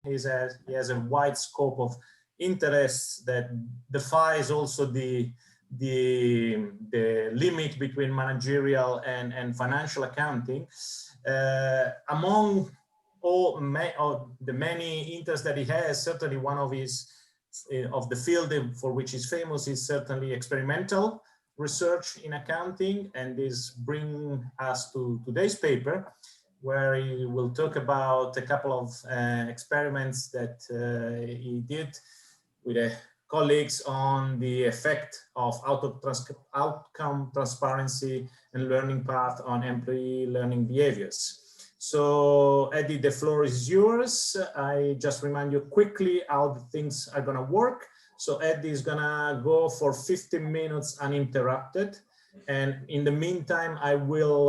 He has a wide scope of interests that defies also the limit between managerial and financial accounting. Among all the many interests that he has, certainly one of his of the field for which he's famous is certainly experimental research in accounting, and this brings us to today's paper, where he will talk about a couple of experiments that he did with colleagues on the effect of outcome transparency and learning path on employee learning behaviors. So Eddie, the floor is yours. I just remind you quickly how the things are gonna work. So Eddie is gonna go for 15 minutes uninterrupted. And in the meantime, I will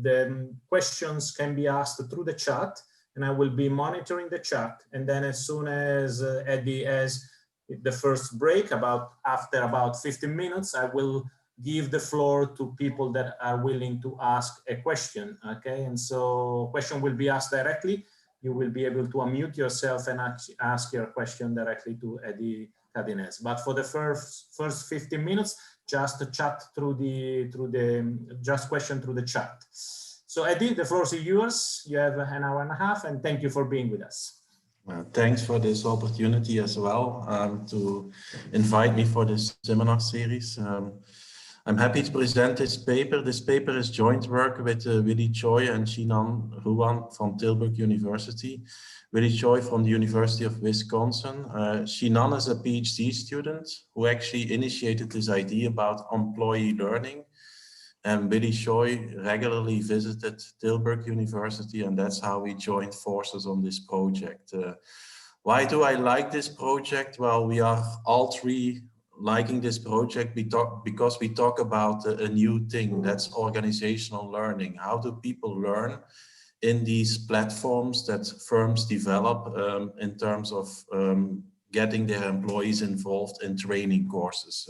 the questions can be asked through the chat, and I will be monitoring the chat. And then as soon as Eddie has the first break, after about 15 minutes, I will give the floor to people that are willing to ask a question, okay? And so question will be asked directly. You will be able to unmute yourself and ask your question directly to Eddie Cardinaels. But for the first 15 minutes, just chat just question through the chat. So Eddie, the floor is yours. You have an hour and a half, and thank you for being with us. Thanks for this opportunity as well to invite me for this seminar series. I'm happy to present this paper. This paper is joint work with Willy Choi and Shinan Ruan from Tilburg University. Willy Choi from the University of Wisconsin. Shinan is a PhD student who actually initiated this idea about employee learning. And Willy Choi regularly visited Tilburg University, and that's how we joined forces on this project. Why do I like this project? Well, we are all three liking this project because we talk about a new thing, that's organizational learning. How do people learn in these platforms that firms develop in terms of getting their employees involved in training courses?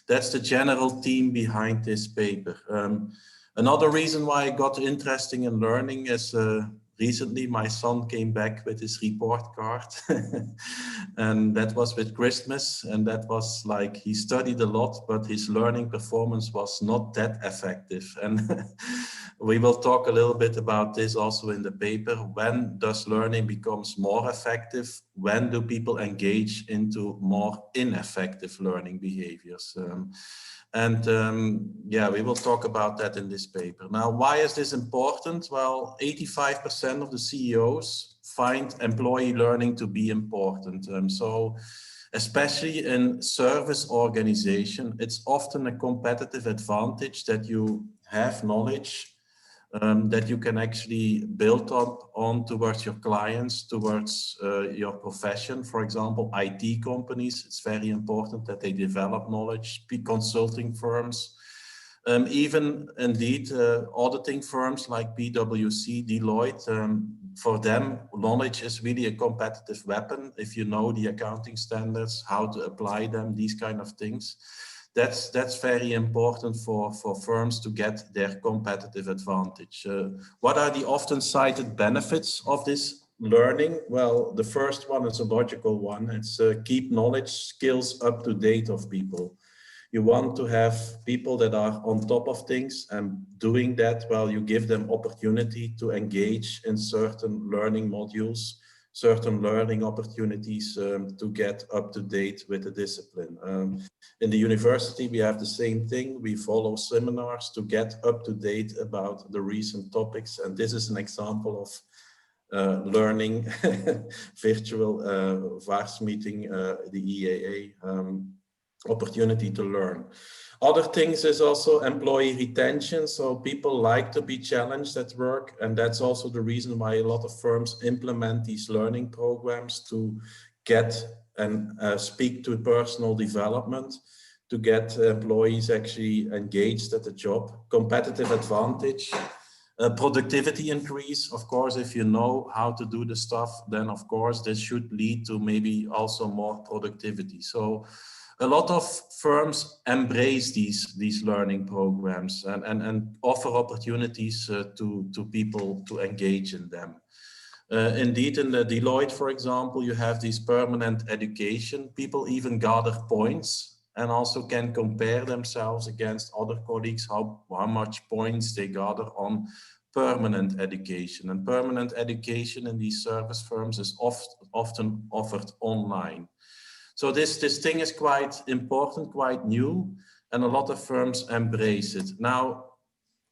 That's the general theme behind this paper. Another reason why I got interested in learning is recently my son came back with his report card and that was with Christmas, and that was like he studied a lot, but his learning performance was not that effective. And we will talk a little bit about this also in the paper. When does learning becomes more effective? When do people engage into more ineffective learning behaviors? Yeah, we will talk about that in this paper. Now, why is this important? Well, 85% of the CEOs find employee learning to be important. So especially in service organization, it's often a competitive advantage that you have knowledge that you can actually build on towards your clients, towards your profession. For example, IT companies, it's very important that they develop knowledge. Consulting firms, even indeed auditing firms like PwC, Deloitte, for them, knowledge is really a competitive weapon. If you know the accounting standards, how to apply them, these kind of things. That's very important for firms to get their competitive advantage. What are the often cited benefits of this learning? Well, the first one is a logical one. It's keep knowledge skills up to date of people. You want to have people that are on top of things, and doing that, well, you give them opportunity to engage in certain learning modules, certain learning opportunities to get up to date with the discipline. In the university, we have the same thing. We follow seminars to get up to date about the recent topics. And this is an example of learning virtual VARS meeting, the EAA opportunity to learn. Other things is also employee retention. So people like to be challenged at work. And that's also the reason why a lot of firms implement these learning programs to get and speak to personal development, to get employees actually engaged at the job. Competitive advantage, productivity increase. Of course, if you know how to do the stuff, then of course this should lead to maybe also more productivity. So a lot of firms embrace these learning programs and offer opportunities to people to engage in them. Indeed, in the Deloitte, for example, you have this permanent education. People even gather points and also can compare themselves against other colleagues, how much points they gather on permanent education. And permanent education in these service firms is often offered online. So this thing is quite important, quite new, and a lot of firms embrace it. Now,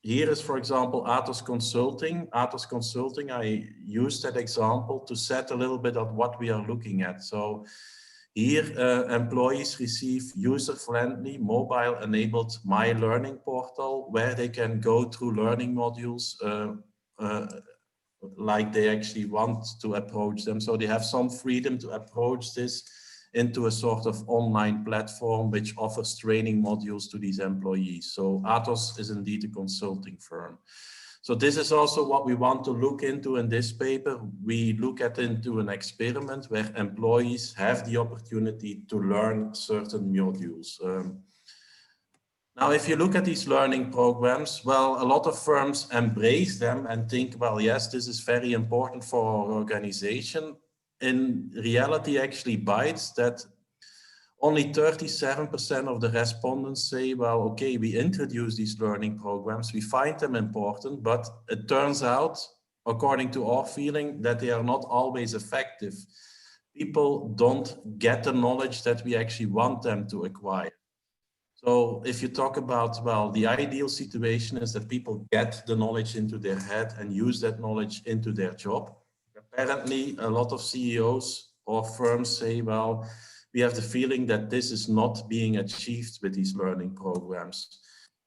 here is, for example, Atos Consulting. Atos Consulting, I use that example to set a little bit of what we are looking at. So here, employees receive user-friendly, mobile-enabled My Learning portal where they can go through learning modules like they actually want to approach them. So they have some freedom to approach this into a sort of online platform which offers training modules to these employees. So Atos is indeed a consulting firm. So this is also what we want to look into in this paper. We look at into an experiment where employees have the opportunity to learn certain modules. Now, if you look at these learning programs, well, a lot of firms embrace them and think, well, yes, this is very important for our organization. In reality, actually bites that only 37% of the respondents say, well, okay, we introduce these learning programs, we find them important, but it turns out, according to our feeling, that they are not always effective. People don't get the knowledge that we actually want them to acquire. So if you talk about, well, the ideal situation is that people get the knowledge into their head and use that knowledge into their job. Apparently, a lot of CEOs or firms say, well, we have the feeling that this is not being achieved with these learning programs.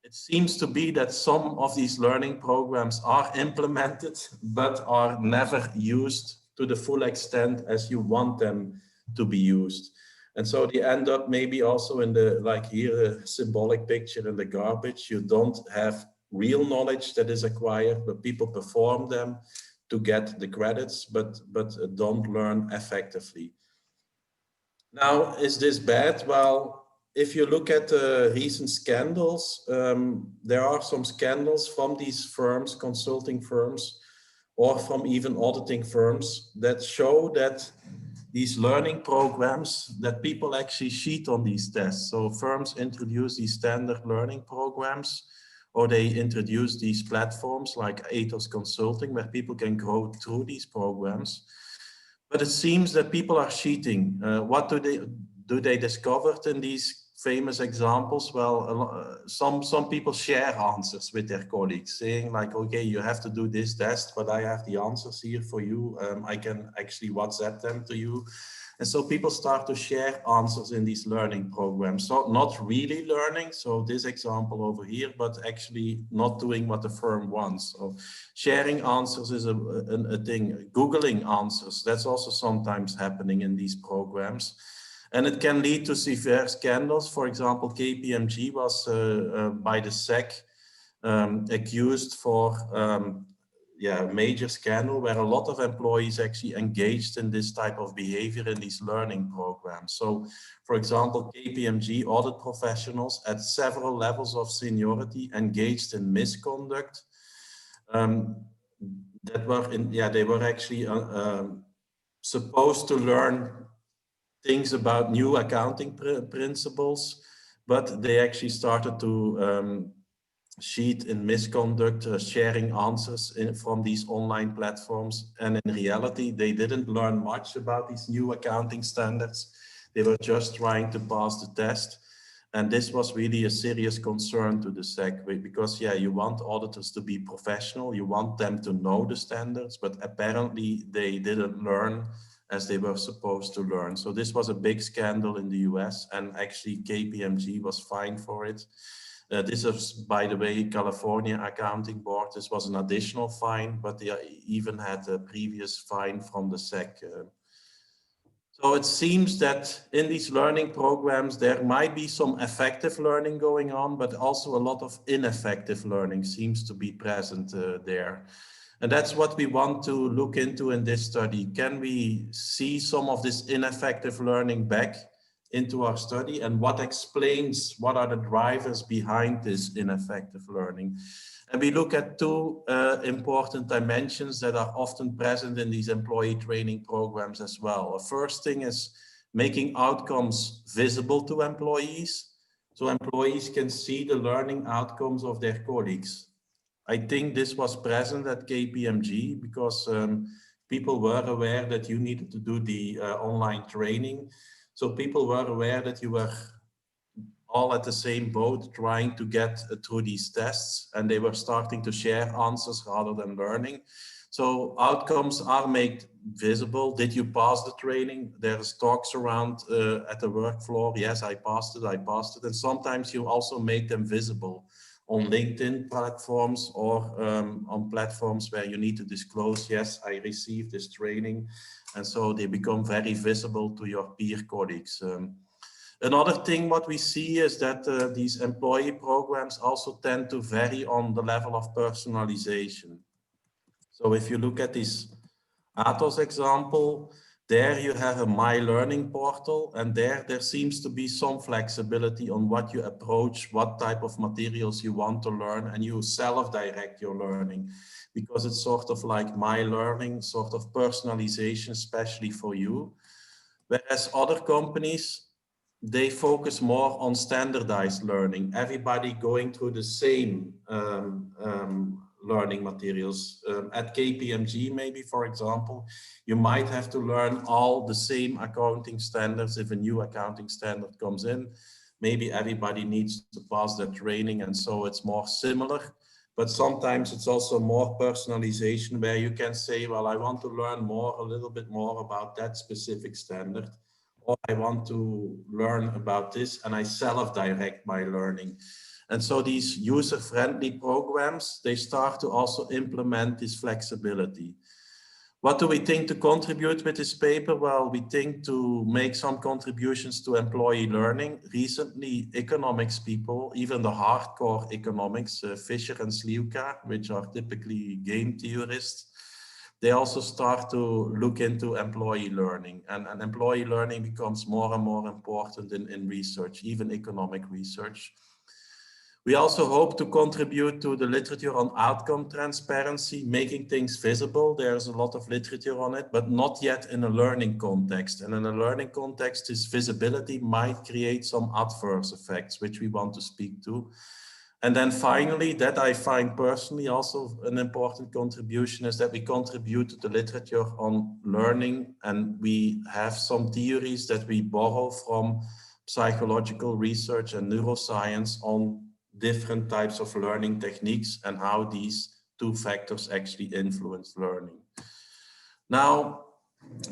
It seems to be that some of these learning programs are implemented, but are never used to the full extent as you want them to be used. And so they end up maybe also in the, like here, a symbolic picture in the garbage. You don't have real knowledge that is acquired, but people perform them to get the credits, but don't learn effectively. Now, is this bad? Well, if you look at recent scandals, there are some scandals from these firms, consulting firms, or from even auditing firms that show that these learning programs, that people actually cheat on these tests. So firms introduce these standard learning programs, or they introduce these platforms like Atos Consulting, where people can go through these programs. But it seems that people are cheating. What do they discover in these famous examples? Well, some people share answers with their colleagues, saying like, okay, you have to do this test, but I have the answers here for you. I can actually WhatsApp them to you. And so people start to share answers in these learning programs. So not really learning, so this example over here, but actually not doing what the firm wants. So sharing answers is a thing. Googling answers, that's also sometimes happening in these programs. And it can lead to severe scandals. For example, KPMG was by the SEC accused for a major scandal where a lot of employees actually engaged in this type of behavior in these learning programs. So, for example, KPMG audit professionals at several levels of seniority engaged in misconduct that were they were actually supposed to learn things about new accounting principles, but they actually started to cheat in misconduct, sharing answers from these online platforms. And in reality, they didn't learn much about these new accounting standards. They were just trying to pass the test. And this was really a serious concern to the SEC, because you want auditors to be professional, you want them to know the standards, but apparently they didn't learn as they were supposed to learn. So this was a big scandal in the US, and actually KPMG was fined for it. This is, by the way, California Accounting Board. This was an additional fine, but they even had a previous fine from the SEC. So it seems that in these learning programs, there might be some effective learning going on, but also a lot of ineffective learning seems to be present there. And that's what we want to look into in this study. Can we see some of this ineffective learning back into our study and what explains what are the drivers behind this ineffective learning. And we look at two important dimensions that are often present in these employee training programs as well. The first thing is making outcomes visible to employees, so employees can see the learning outcomes of their colleagues. I think this was present at KPMG because people were aware that you needed to do the online training. So people were aware that you were all at the same boat trying to get through these tests, and they were starting to share answers rather than learning. So outcomes are made visible. Did you pass the training? There's talks around at the work floor. Yes, I passed it, I passed it. And sometimes you also make them visible on LinkedIn platforms or on platforms where you need to disclose, yes, I received this training. And so they become very visible to your peer colleagues. Another thing what we see is that these employee programs also tend to vary on the level of personalization. So if you look at this Atos example, there you have a My Learning portal, and there seems to be some flexibility on what you approach, what type of materials you want to learn, and you self-direct your learning because it's sort of like My Learning, sort of personalization, especially for you. Whereas other companies, they focus more on standardized learning, everybody going through the same learning materials. At KPMG, maybe, for example, you might have to learn all the same accounting standards. If a new accounting standard comes in, maybe everybody needs to pass that training, and so it's more similar. But sometimes it's also more personalization where you can say, well, I want to learn more, a little bit more about that specific standard, or I want to learn about this, and I self-direct my learning. And so these user-friendly programs, they start to also implement this flexibility. What do we think to contribute with this paper? Well, we think to make some contributions to employee learning. Recently, economics people, even the hardcore economics, Fisher and Sliuka, which are typically game theorists, they also start to look into employee learning, and employee learning becomes more and more important in research, even economic research. We also hope to contribute to the literature on outcome transparency, making things visible. There's a lot of literature on it, but not yet in a learning context. And in a learning context, this visibility might create some adverse effects, which we want to speak to. And then finally, that I find personally also an important contribution is that we contribute to the literature on learning, and we have some theories that we borrow from psychological research and neuroscience on different types of learning techniques and how these two factors actually influence learning. Now,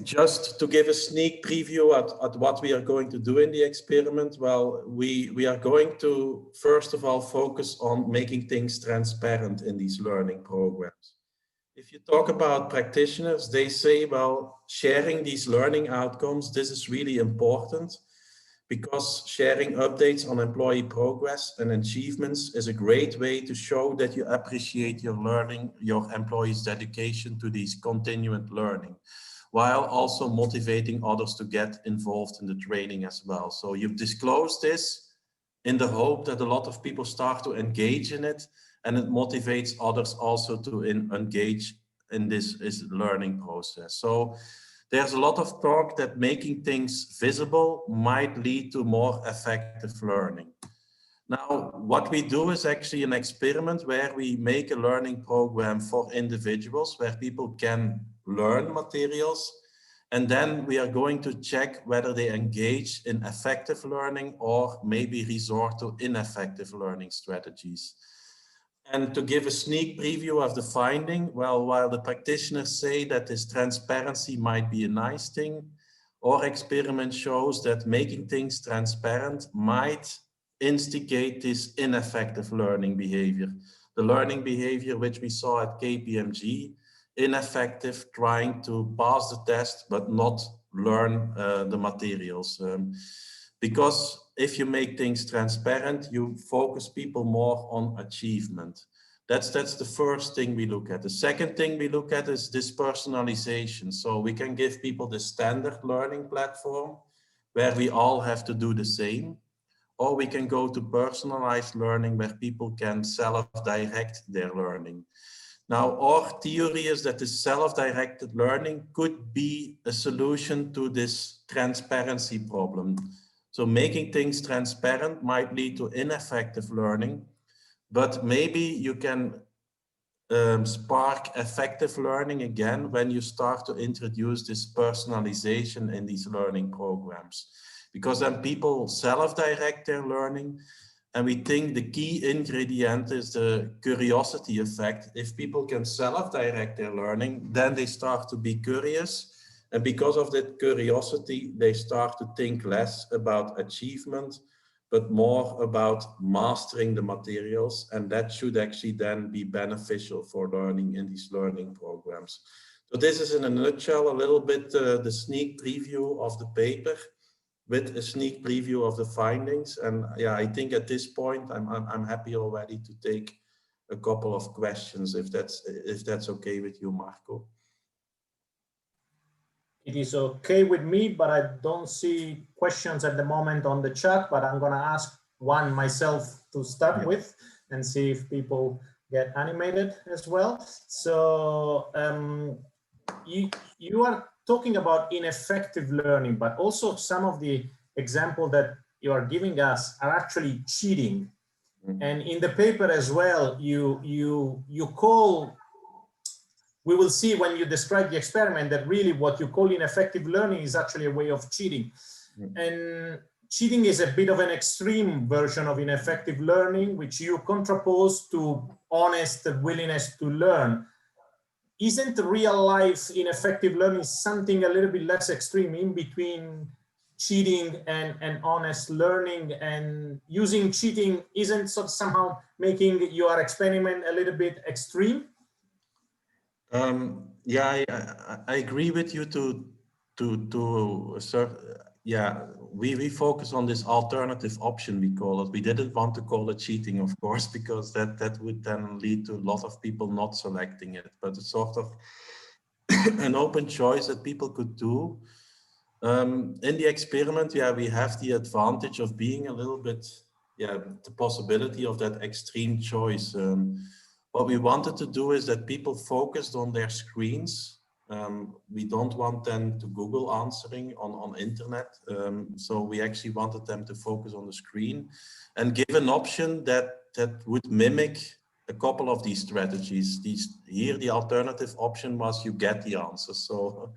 just to give a sneak preview at what we are going to do in the experiment, well, we are going to, first of all, focus on making things transparent in these learning programs. If you talk about practitioners, they say, well, sharing these learning outcomes, this is really important because sharing updates on employee progress and achievements is a great way to show that you appreciate your learning, your employees' dedication to these continued learning, while also motivating others to get involved in the training as well. So you've disclosed this in the hope that a lot of people start to engage in it, and it motivates others also to engage in this learning process. So there's a lot of talk that making things visible might lead to more effective learning. Now, what we do is actually an experiment where we make a learning program for individuals where people can learn materials, and then we are going to check whether they engage in effective learning or maybe resort to ineffective learning strategies. And to give a sneak preview of the finding, well, while the practitioners say that this transparency might be a nice thing, our experiment shows that making things transparent might instigate this ineffective learning behavior. The learning behavior which we saw at KPMG, ineffective, trying to pass the test but not learn the materials. Because if you make things transparent, you focus people more on achievement. That's the first thing we look at. The second thing we look at is this personalization. So we can give people the standard learning platform, where we all have to do the same, or we can go to personalized learning where people can self-direct their learning. Now, our theory is that this self-directed learning could be a solution to this transparency problem. So making things transparent might lead to ineffective learning, but maybe you can spark effective learning again when you start to introduce this personalization in these learning programs. Because then people self-direct their learning, and we think the key ingredient is the curiosity effect. If people can self-direct their learning, then they start to be curious. And because of that curiosity, they start to think less about achievement, but more about mastering the materials. And that should actually then be beneficial for learning in these learning programs. So this is in a nutshell a little bit the sneak preview of the paper, with a sneak preview of the findings. And yeah, I think at this point, I'm happy already to take a couple of questions, if that's okay with you, Marco. It is okay with me, but I don't see questions at the moment on the chat, but I'm gonna ask one myself to start with and see if people get animated as well. So you are talking about ineffective learning, but also some of the examples that you are giving us are actually cheating. And in the paper as well, you call, we will see when you describe the experiment that really what you call ineffective learning is actually a way of cheating. And cheating is a bit of an extreme version of ineffective learning, which you contrapose to honest willingness to learn. Isn't real life ineffective learning something a little bit less extreme, in between cheating and honest learning? And using cheating isn't somehow making your experiment a little bit extreme? Yeah, I agree with you to a certain, yeah, we focus on this alternative option, we call it. We didn't want to call it cheating, of course, because that would then lead to a lot of people not selecting it, but it's sort of an open choice that people could do. In the experiment, yeah, we have the advantage of being a little bit, yeah, the possibility of that extreme choice. What we wanted to do is that people focused on their screens. We don't want them to Google answering on internet. So we actually wanted them to focus on the screen and give an option that would mimic a couple of these strategies. Here, the alternative option was you get the answers. So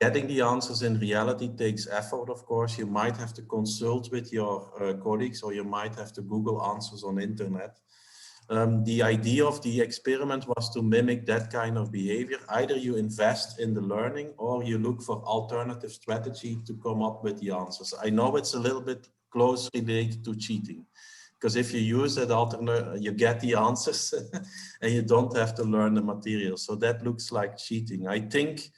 getting the answers in reality takes effort, of course. You might have to consult with your colleagues, or you might have to Google answers on internet. The idea of the experiment was to mimic that kind of behavior. Either you invest in the learning, or you look for alternative strategy to come up with the answers. I know it's a little bit close related to cheating, because if you use that alternate, you get the answers and you don't have to learn the material. So that looks like cheating. I think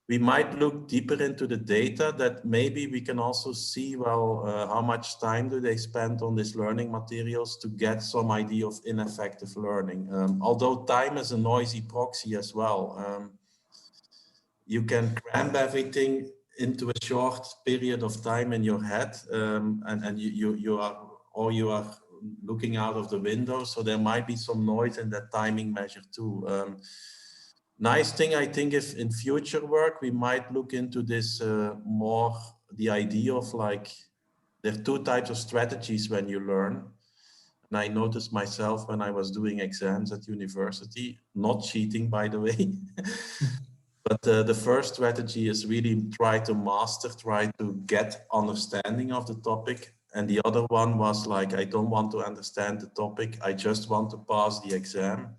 we might look deeper into the data, that maybe we can also see, well, how much time do they spend on these learning materials to get some idea of ineffective learning. Although time is a noisy proxy as well. You can cram everything into a short period of time in your head, and you are looking out of the window, so there might be some noise in that timing measure too. Nice thing, I think, if in future work we might look into this more, the idea of like, there are two types of strategies when you learn. And I noticed myself when I was doing exams at university, not cheating, by the way. But the first strategy is really try to master, try to get understanding of the topic. And the other one was like, I don't want to understand the topic, I just want to pass the exam.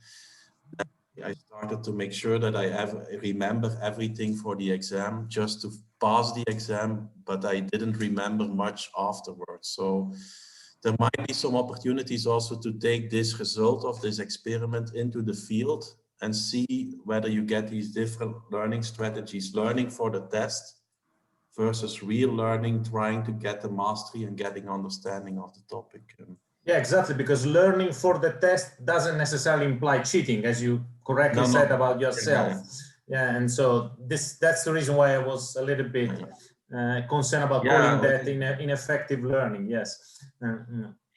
I started to make sure that I remember everything for the exam, just to pass the exam, but I didn't remember much afterwards. So there might be some opportunities also to take this result of this experiment into the field and see whether you get these different learning strategies, learning for the test versus real learning, trying to get the mastery and getting understanding of the topic. Yeah, exactly, because learning for the test doesn't necessarily imply cheating, as you correctly said about yourself. Yeah, and so that's the reason why I was a little bit concern about calling that ineffective learning. Yes.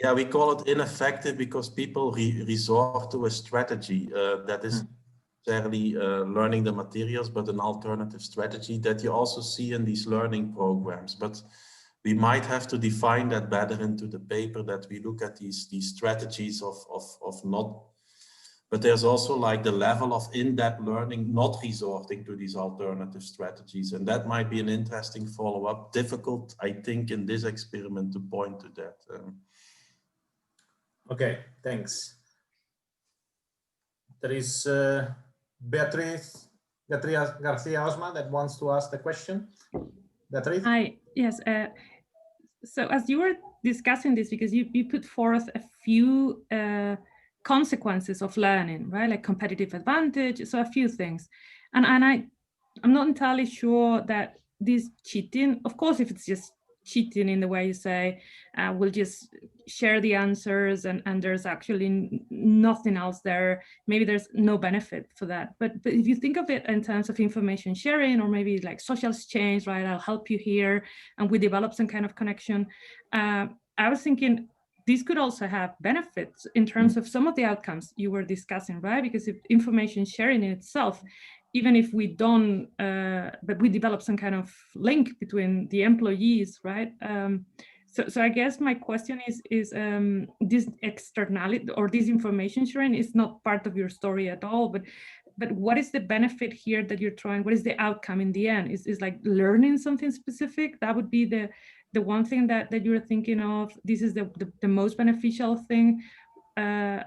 Yeah, we call it ineffective because people resort to a strategy that is necessarily learning the materials, but an alternative strategy that you also see in these learning programs. But we might have to define that better into the paper, that we look at these strategies of not, but there's also like the level of in-depth learning, not resorting to these alternative strategies. And that might be an interesting follow-up. Difficult, I think, in this experiment to point to that. Okay, thanks. There is Beatriz Garcia Osma that wants to ask the question. Beatriz? Hi, yes. So as you were discussing this, because you put forth a few consequences of learning, right? Like competitive advantage, so a few things. And I'm not entirely sure that this cheating, of course, if it's just cheating in the way you say, we'll just share the answers and there's actually nothing else there, maybe there's no benefit for that. But if you think of it in terms of information sharing, or maybe like social exchange, right? I'll help you here, and we develop some kind of connection. I was thinking this could also have benefits in terms of some of the outcomes you were discussing, right? Because if information sharing in itself, even if we don't, but we develop some kind of link between the employees, right? So I guess my question is this externality or this information sharing is not part of your story at all, but what is the benefit here that you're trying? What is the outcome in the end? Is like learning something specific? That would be the one thing that you're thinking of. This is the most beneficial thing.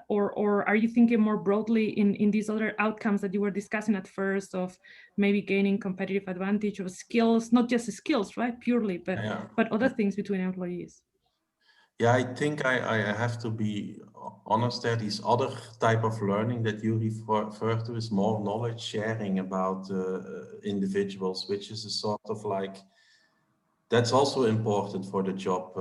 Or are you thinking more broadly in these other outcomes that you were discussing at first, of maybe gaining competitive advantage or skills, not just skills, right, purely, but other things between employees? Yeah, I think I have to be honest there. These other type of learning that you refer to is more knowledge sharing about individuals, which is a sort of like, that's also important for the job.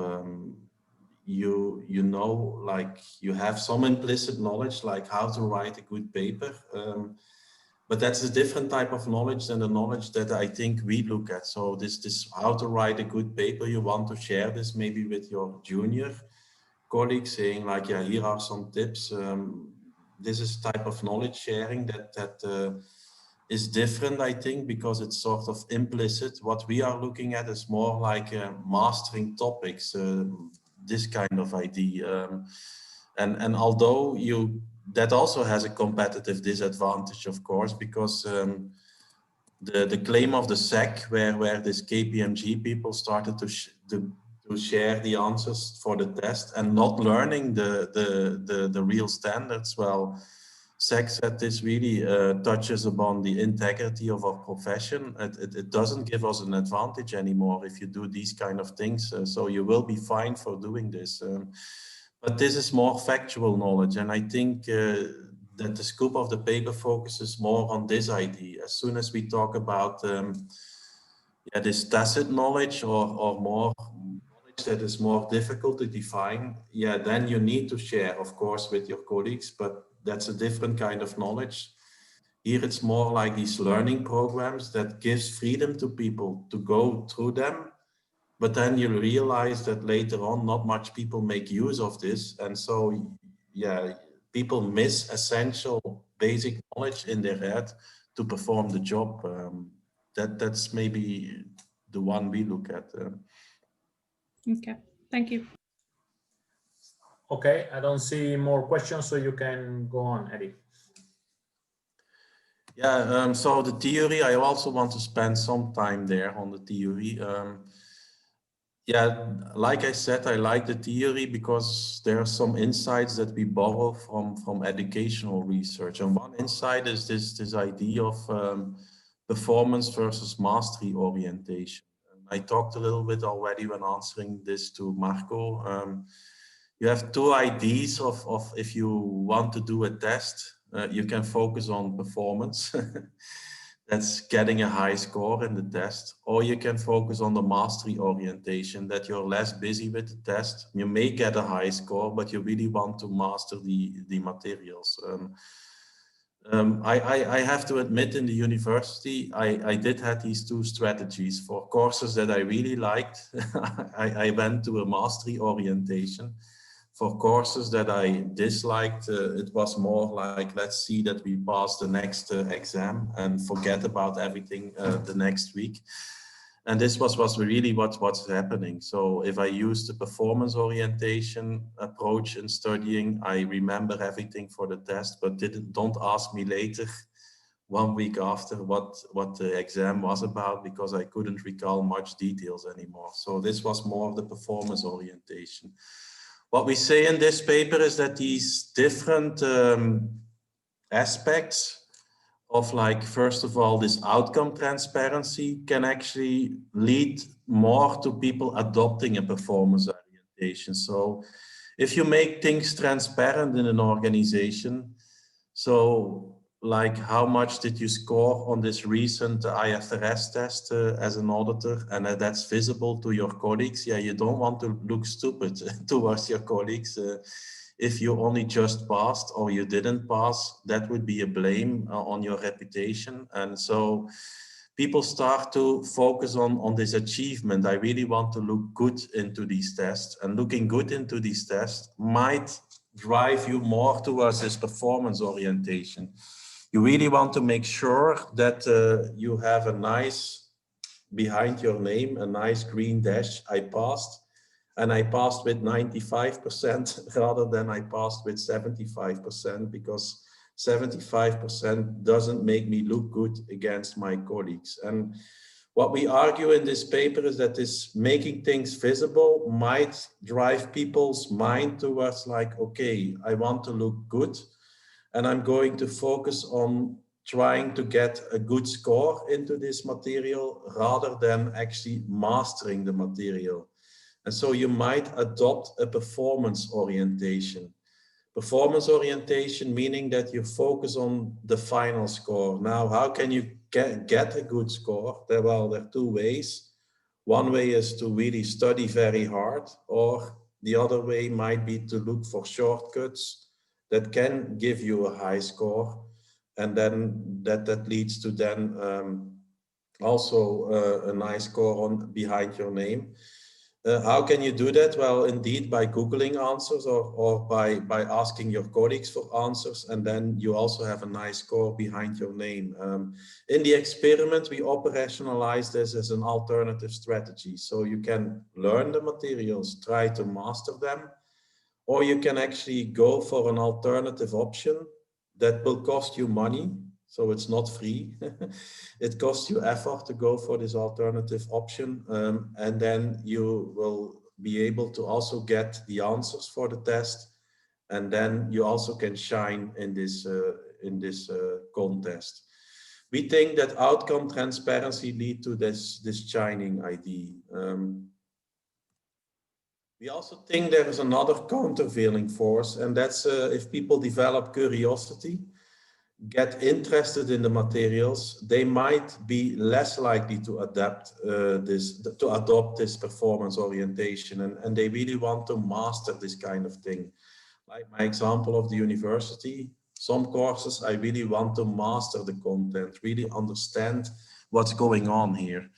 You know, like you have some implicit knowledge, like how to write a good paper, but that's a different type of knowledge than the knowledge that I think we look at. So this how to write a good paper, you want to share this maybe with your junior colleagues, saying like, yeah, here are some tips. This is type of knowledge sharing that is different, I think, because it's sort of implicit. What we are looking at is more like mastering topics. This kind of idea, and although that also has a competitive disadvantage, of course, because the claim of the SEC, where this KPMG people started to share the answers for the test and not learning the real standards. Well, SEC said this really touches upon the integrity of our profession. It doesn't give us an advantage anymore if you do these kind of things. So you will be fined for doing this. But this is more factual knowledge. And I think that the scope of the paper focuses more on this idea. As soon as we talk about this tacit knowledge or more knowledge that is more difficult to define, then you need to share, of course, with your colleagues, but that's a different kind of knowledge. Here it's more like these learning programs that gives freedom to people to go through them, but then you realize that later on not much people make use of this, and so people miss essential basic knowledge in their head to perform the job. That's maybe the one we look at. Okay, thank you. Okay, I don't see more questions, so you can go on, Eddie. Yeah, so the theory, I also want to spend some time there on the theory. Like I said, I like the theory because there are some insights that we borrow from educational research. And one insight is this idea of performance versus mastery orientation. And I talked a little bit already when answering this to Marco. You have two ideas of if you want to do a test, you can focus on performance. That's getting a high score in the test, or you can focus on the mastery orientation, that you're less busy with the test. You may get a high score, but you really want to master the materials. I have to admit, in the university, I did have these two strategies. For courses that I really liked, I went to a mastery orientation. For courses that I disliked, it was more like, let's see that we pass the next exam and forget about everything the next week. And this was really what's happening. So if I use the performance orientation approach in studying, I remember everything for the test, but don't ask me later, 1 week after, what the exam was about, because I couldn't recall much details anymore. So this was more of the performance orientation. What we say in this paper is that these different aspects of, like, first of all, this outcome transparency can actually lead more to people adopting a performance orientation. So if you make things transparent in an organization, so like, how much did you score on this recent IFRS test as an auditor, and that's visible to your colleagues? Yeah, you don't want to look stupid towards your colleagues. If you only just passed or you didn't pass, that would be a blame on your reputation. And so people start to focus on this achievement. I really want to look good into these tests, and looking good into these tests might drive you more towards this performance orientation. You really want to make sure that you have a nice, behind your name, a nice green dash. I passed. And I passed with 95% rather than I passed with 75%, because 75% doesn't make me look good against my colleagues. And what we argue in this paper is that this making things visible might drive people's mind towards, like, okay, I want to look good, and I'm going to focus on trying to get a good score into this material rather than actually mastering the material. And so you might adopt a performance orientation. Performance orientation meaning that you focus on the final score. Now, how can you get a good score? Well, there are two ways. One way is to really study very hard, or the other way might be to look for shortcuts that can give you a high score. And then that leads to then also a nice score on behind your name. How can you do that? Well, indeed, by Googling answers, or by asking your colleagues for answers, and then you also have a nice score behind your name. In the experiment, we operationalize this as an alternative strategy. So you can learn the materials, try to master them, or you can actually go for an alternative option that will cost you money. So it's not free. It costs you effort to go for this alternative option. And then you will be able to also get the answers for the test. And then you also can shine in this contest. We think that outcome transparency lead to this shining idea. We also think there is another countervailing force, and that's if people develop curiosity, get interested in the materials, they might be less likely to adopt this performance orientation, and they really want to master this kind of thing. Like my example of the university, some courses I really want to master the content, really understand what's going on here.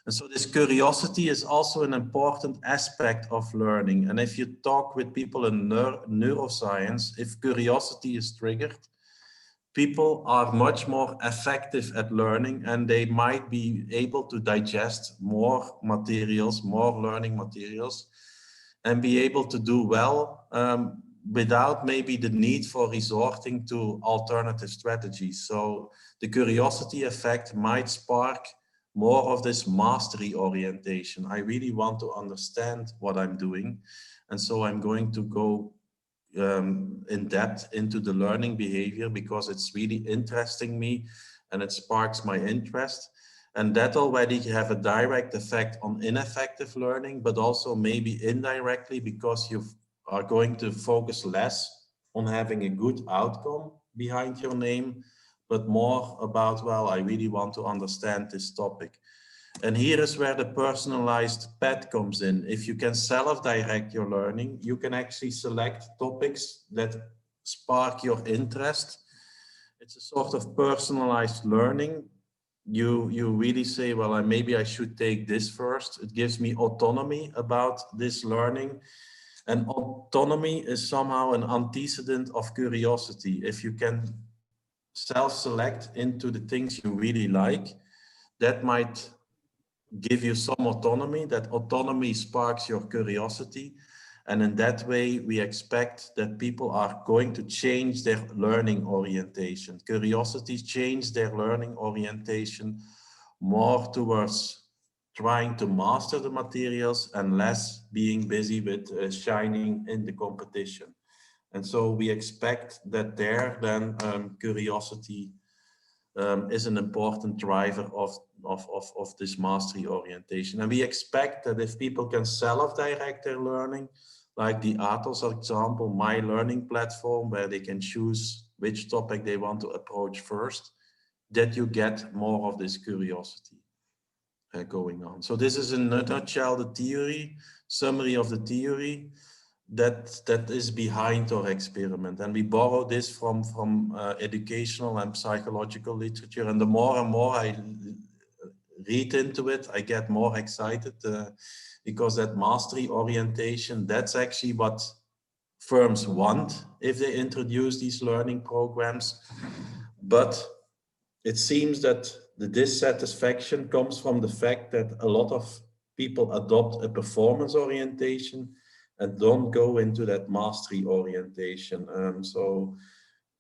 And so this curiosity is also an important aspect of learning. And if you talk with people in neuroscience, if curiosity is triggered, people are much more effective at learning, and they might be able to digest more materials, more learning materials, and be able to do well without maybe the need for resorting to alternative strategies. So the curiosity effect might spark more of this mastery orientation. I really want to understand what I'm doing, and so I'm going to go in depth into the learning behavior because it's really interesting me and it sparks my interest. And that already have a direct effect on ineffective learning, but also maybe indirectly because you are going to focus less on having a good outcome behind your name, but more about, well, I really want to understand this topic. And here is where the personalized path comes in. If you can self-direct your learning, you can actually select topics that spark your interest it's a sort of personalized learning. You really say, well, maybe I should take this first. It gives me autonomy about this learning. And autonomy is somehow an antecedent of curiosity. If you can self-select into the things you really like, that might give you some autonomy. That autonomy sparks your curiosity. And in that way, we expect that people are going to change their learning orientation. Curiosity change their learning orientation more towards trying to master the materials and less being busy with shining in the competition. And so we expect that there then curiosity is an important driver of this mastery orientation. And we expect that if people can self-direct their learning, like the Atos example, my learning platform, where they can choose which topic they want to approach first, that you get more of this curiosity going on. So this is in a nutshell the theory, summary of the theory that is behind our experiment. And we borrow this from educational and psychological literature. And the more and more I read into it, I get more excited because that mastery orientation, that's actually what firms want if they introduce these learning programs. But it seems that the dissatisfaction comes from the fact that a lot of people adopt a performance orientation and don't go into that mastery orientation. So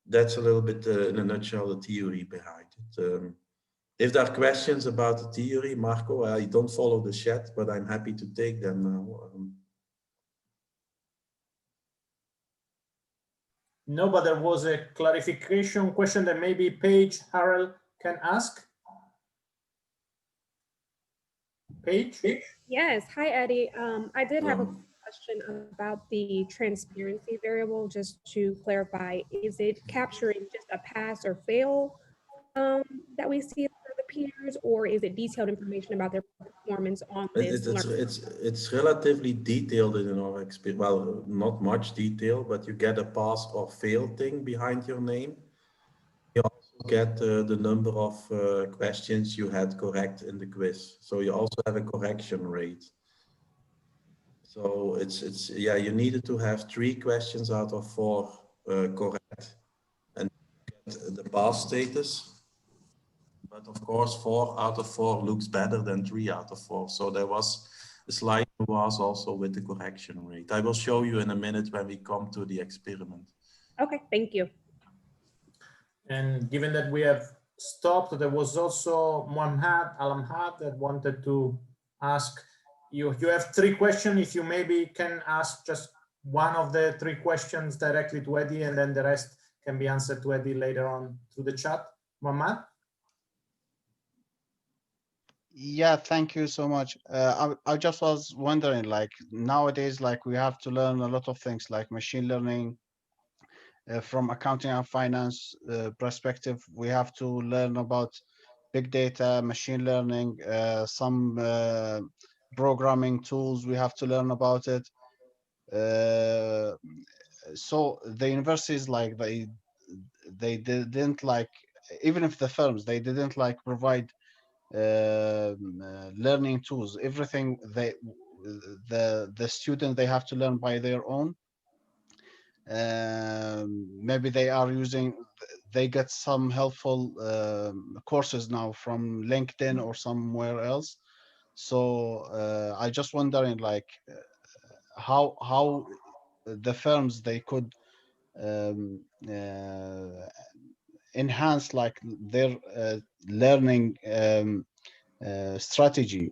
that's a little bit, in a nutshell, the theory behind it. If there are questions about the theory, Marco, I don't follow the chat, but I'm happy to take them now. No, but there was a clarification question that maybe Paige Harrell can ask. Paige? Yes. Hi, Eddie. I did have a question about the transparency variable, just to clarify. Is it capturing just a pass or fail that we see for the peers, or is it detailed information about their performance on this? It's relatively detailed in our experience. Well, not much detail, but you get a pass or fail thing behind your name. You also get the number of questions you had correct in the quiz. So you also have a correction rate. So it's yeah, you needed to have 3 questions out of 4 correct and get the pass status. But of course, 4 out of 4 looks better than 3 out of 4. So there was a slight nuance also with the correction rate. I will show you in a minute when we come to the experiment. Okay, thank you. And given that we have stopped, there was also Mohammed Alamhad that wanted to ask you. You have 3 questions. If you maybe can ask just one of the 3 questions directly to Eddie, and then the rest can be answered to Eddie later on through the chat. Mohammed? Yeah, thank you so much. I just was wondering, like nowadays, like we have to learn a lot of things like machine learning. From accounting and finance perspective, we have to learn about big data, machine learning, some programming tools. We have to learn about it. So the universities, like they didn't like, even if the firms, they didn't like provide learning tools. Everything the student, they have to learn by their own. Maybe they get some helpful courses now from LinkedIn or somewhere else. So I just wondering, like how the firms, they could enhance like their learning strategy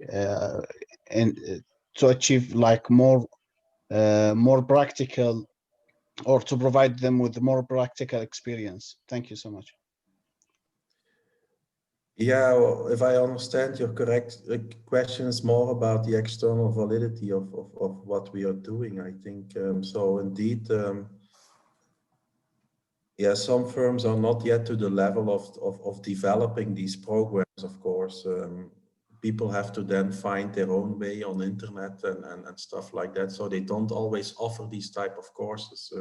and to achieve like more practical, or to provide them with more practical experience. Thank you so much. Yeah, well, if I understand your correct question is more about the external validity of what we are doing, I think. So indeed, yeah, some firms are not yet to the level of developing these programs, of course. People have to then find their own way on internet and stuff like that. So they don't always offer these type of courses.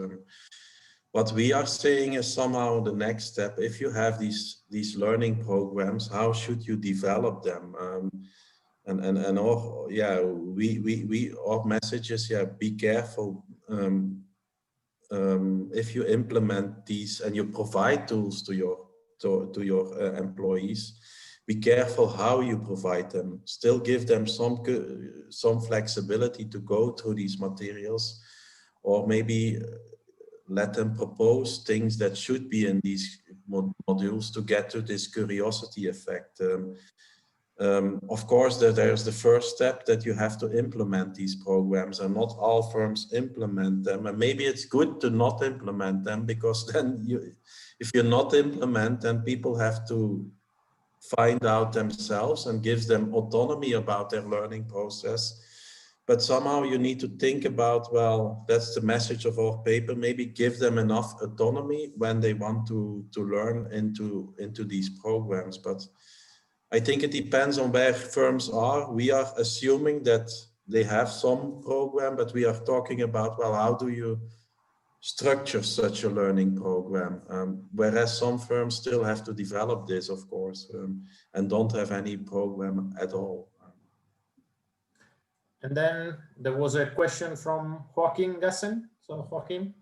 What we are saying is somehow the next step. If you have these learning programs, how should you develop them? And our, yeah, our message is, yeah, be careful. If you implement these and you provide tools to your employees, be careful how you provide them. Still give them some flexibility to go through these materials, or maybe let them propose things that should be in these modules to get to this curiosity effect. Of course, there's the first step that you have to implement these programs, and not all firms implement them. And maybe it's good to not implement them, because then if you not implement, then people have to find out themselves, and gives them autonomy about their learning process. But somehow you need to think about, well, that's the message of our paper, maybe give them enough autonomy when they want to learn into these programs. But I think it depends on where firms are. We are assuming that they have some program, but we are talking about, well, how do you structure such a learning program? Whereas some firms still have to develop this, of course, and don't have any program at all. And then there was a question from Joaquin Gassen. So Joaquin.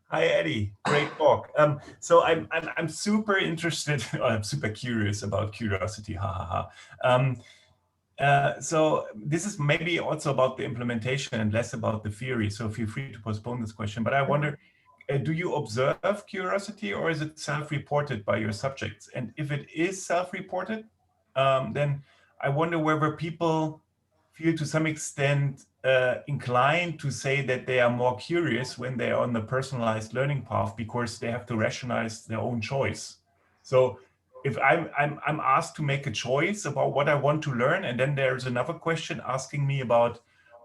Hi, Eddie. Great talk. So I'm super interested, I'm super curious about curiosity. Ha ha ha. So this is maybe also about the implementation and less about the theory. So feel free to postpone this question. But I wonder, do you observe curiosity, or is it self-reported by your subjects? And if it is self-reported, then I wonder whether people feel to some extent inclined to say that they are more curious when they are on the personalized learning path, because they have to rationalize their own choice. So if I'm asked to make a choice about what I want to learn, and then there's another question asking me about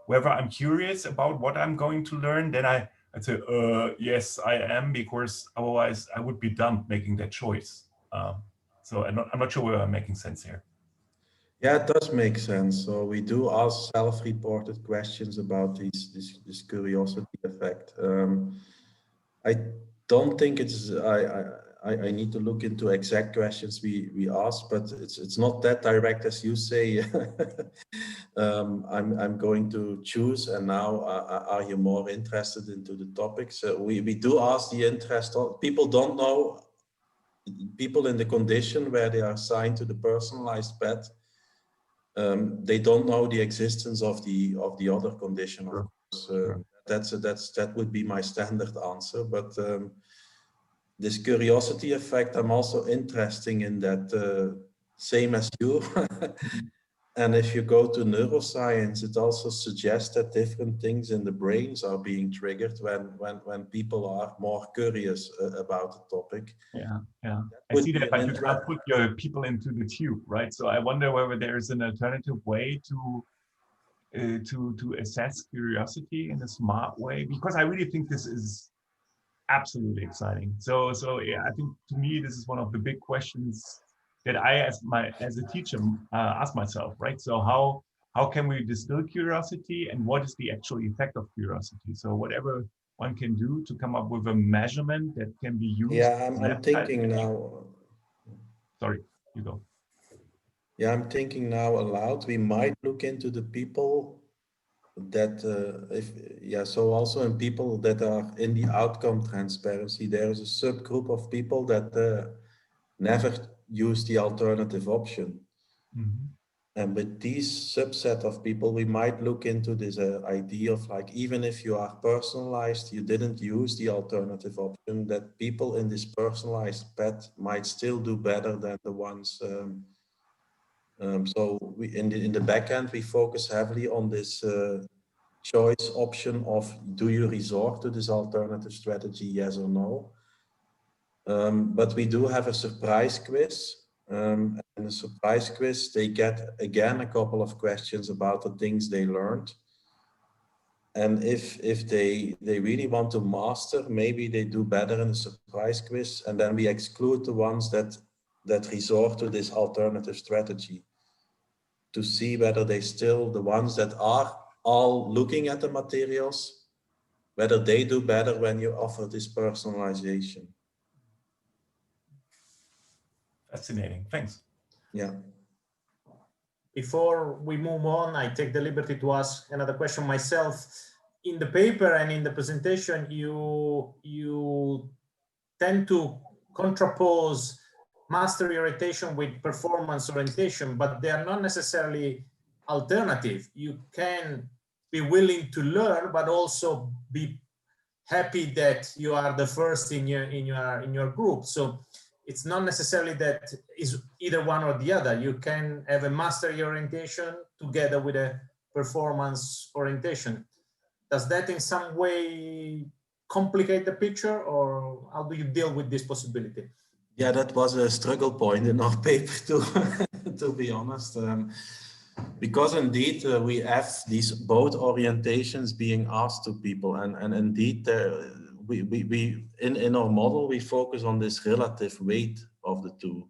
whether I'm curious about what I'm going to learn, then I'd say, yes, I am, because otherwise I would be dumb making that choice. So I'm not sure whether I'm making sense here. Yeah, it does make sense. So we do ask self-reported questions about this curiosity effect. I don't think it's, I need to look into exact questions we ask, but it's not that direct as you say. I'm going to choose, and now are you more interested into the topic? So we do ask the interest. People don't know, people in the condition where they are assigned to the personalized pet, they don't know the existence of the other condition. Of course, that would be my standard answer. But this curiosity effect, I'm also interested in that, same as you. And if you go to neuroscience, it also suggests that different things in the brains are being triggered when people are more curious about the topic. Yeah, yeah. I see that, but you can't put your people into the tube, right? So I wonder whether there is an alternative way to assess curiosity in a smart way, because I really think this is absolutely exciting. So yeah, I think to me this is one of the big questions that I, as a teacher, ask myself, right? So how can we distill curiosity, and what is the actual effect of curiosity? So whatever one can do to come up with a measurement that can be used. Yeah, I'm thinking now. Sorry, you go. Yeah, I'm thinking now aloud. We might look into the people that, so also in people that are in the outcome transparency, there is a subgroup of people that never use the alternative option. Mm-hmm. And with these subset of people, we might look into this idea of, like, even if you are personalized, you didn't use the alternative option, that people in this personalized pet might still do better than the ones. So we in the back end, we focus heavily on this choice option of, do you resort to this alternative strategy, yes or no? But we do have a surprise quiz. And the surprise quiz, they get again a couple of questions about the things they learned. And if they really want to master, maybe they do better in the surprise quiz, and then we exclude the ones that resort to this alternative strategy, to see whether they still, the ones that are all looking at the materials, whether they do better when you offer this personalization. Fascinating, thanks. Yeah. Before we move on, I take the liberty to ask another question myself. In the paper and in the presentation, you tend to contrapose mastery orientation with performance orientation, but they are not necessarily alternative. You can be willing to learn, but also be happy that you are the first in your group. So it's not necessarily that is either one or the other. You can have a mastery orientation together with a performance orientation. Does that in some way complicate the picture, or how do you deal with this possibility? Yeah, that was a struggle point in our paper too, to be honest. Because indeed we have these both orientations being asked to people, and indeed in our model we focus on this relative weight of the two.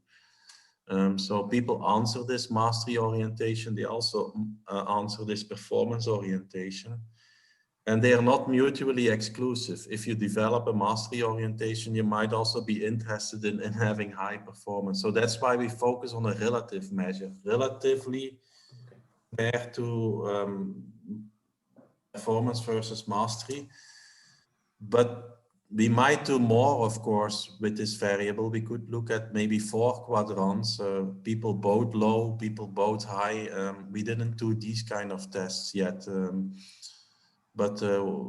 So people answer this mastery orientation, they also answer this performance orientation, and they are not mutually exclusive. If you develop a mastery orientation, you might also be interested in having high performance. So that's why we focus on a relative measure, relatively compared to performance versus mastery. But we might do more, of course, with this variable. We could look at maybe 4 quadrants, people both low, people both high. We didn't do these kind of tests yet. But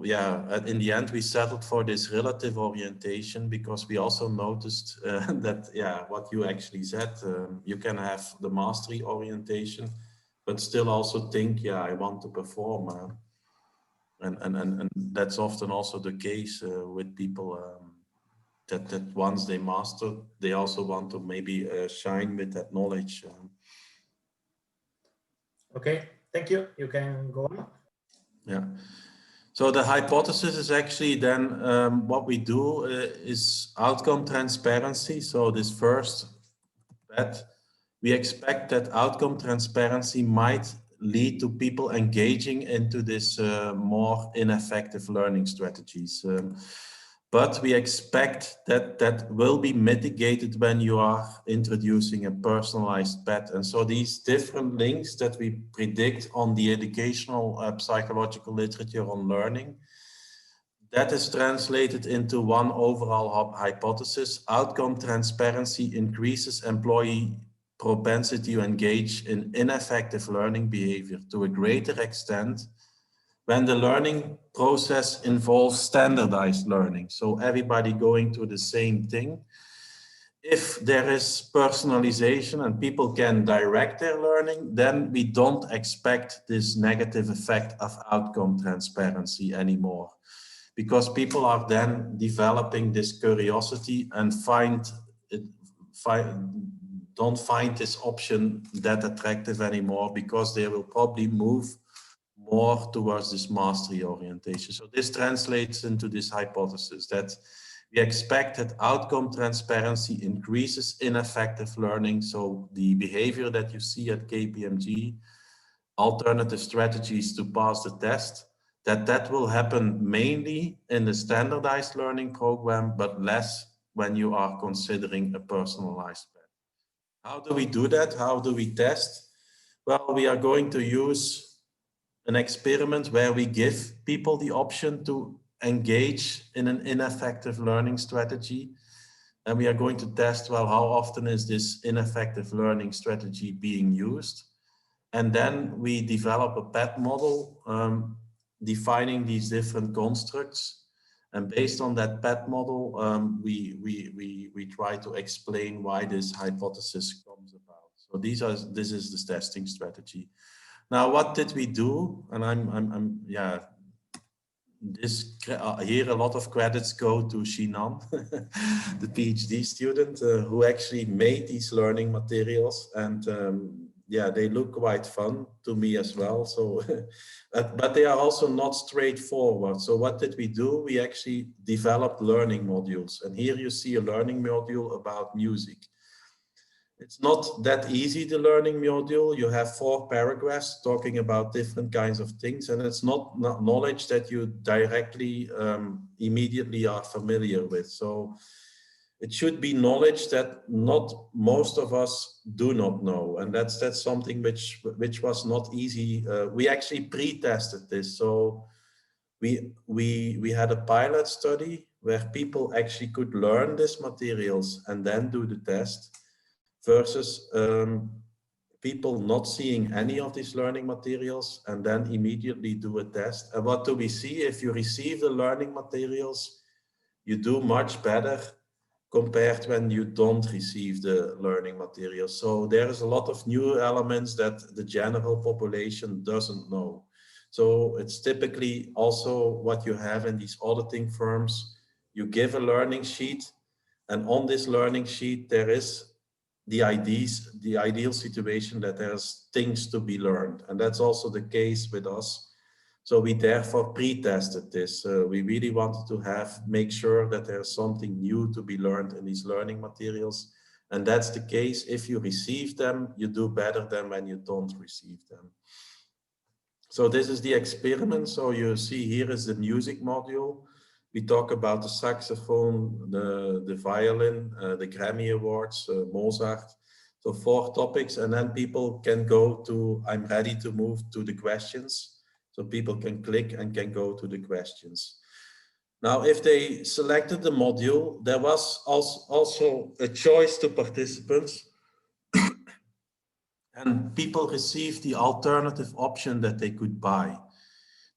yeah, in the end, we settled for this relative orientation because we also noticed that, yeah, what you actually said, you can have the mastery orientation, but still also think, yeah, I want to perform. And that's often also the case with people that once they master, they also want to maybe shine with that knowledge. Okay, thank you. You can go on. Yeah. So the hypothesis is actually then what we do is outcome transparency. So this first bet, we expect that outcome transparency might lead to people engaging into this more ineffective learning strategies. But we expect that that will be mitigated when you are introducing a personalized bet. And so these different links that we predict on the educational psychological literature on learning, that is translated into one overall hypothesis. Outcome transparency increases employee propensity to engage in ineffective learning behavior to a greater extent when the learning process involves standardized learning. So everybody going to the same thing. If there is personalization and people can direct their learning, then we don't expect this negative effect of outcome transparency anymore, because people are then developing this curiosity and don't find this option that attractive anymore, because they will probably move more towards this mastery orientation. So this translates into this hypothesis that we expect that outcome transparency increases ineffective learning. So the behavior that you see at KPMG, alternative strategies to pass the test, that will happen mainly in the standardized learning program, but less when you are considering a personalized bet. How do we do that? How do we test? Well, we are going to use an experiment where we give people the option to engage in an ineffective learning strategy. And we are going to test, well, how often is this ineffective learning strategy being used? And then we develop a PET model defining these different constructs. And based on that PET model, we try to explain why this hypothesis comes about. So this is the testing strategy. Now, what did we do? And here a lot of credits go to Shinan, the PhD student who actually made these learning materials, and yeah, they look quite fun to me as well. So, but they are also not straightforward. So what did we do? We actually developed learning modules, and here you see a learning module about music. It's not that easy, the learning module. You have 4 paragraphs talking about different kinds of things, and it's not knowledge that you directly immediately are familiar with. So it should be knowledge that not most of us do not know, and that's something which was not easy. We actually pre-tested this, so we had a pilot study where people actually could learn these materials and then do the test, versus people not seeing any of these learning materials and then immediately do a test. And what do we see? If you receive the learning materials, you do much better compared when you don't receive the learning materials. So there is a lot of new elements that the general population doesn't know. So it's typically also what you have in these auditing firms. You give a learning sheet, and on this learning sheet there is the ideal situation that there's things to be learned. And that's also the case with us. So we therefore pre-tested this. We really wanted to make sure that there's something new to be learned in these learning materials. And that's the case. If you receive them, you do better than when you don't receive them. So this is the experiment. So you see here is the music module. We talk about the saxophone, the violin, the Grammy Awards, Mozart. So 4 topics, and then people can go to, I'm ready to move to the questions. So people can click and can go to the questions. Now, if they selected the module, there was also a choice to participants. And people received the alternative option that they could buy.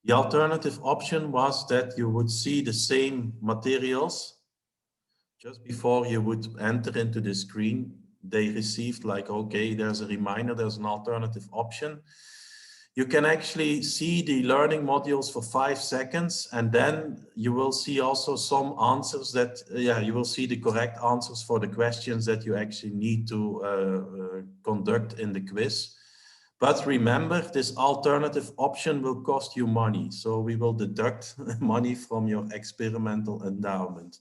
The alternative option was that you would see the same materials just before you would enter into the screen. They received like, okay, there's a reminder, there's an alternative option. You can actually see the learning modules for 5 seconds, and then you will see also some answers that, you will see the correct answers for the questions that you actually need to conduct in the quiz. But remember, this alternative option will cost you money. So we will deduct money from your experimental endowment.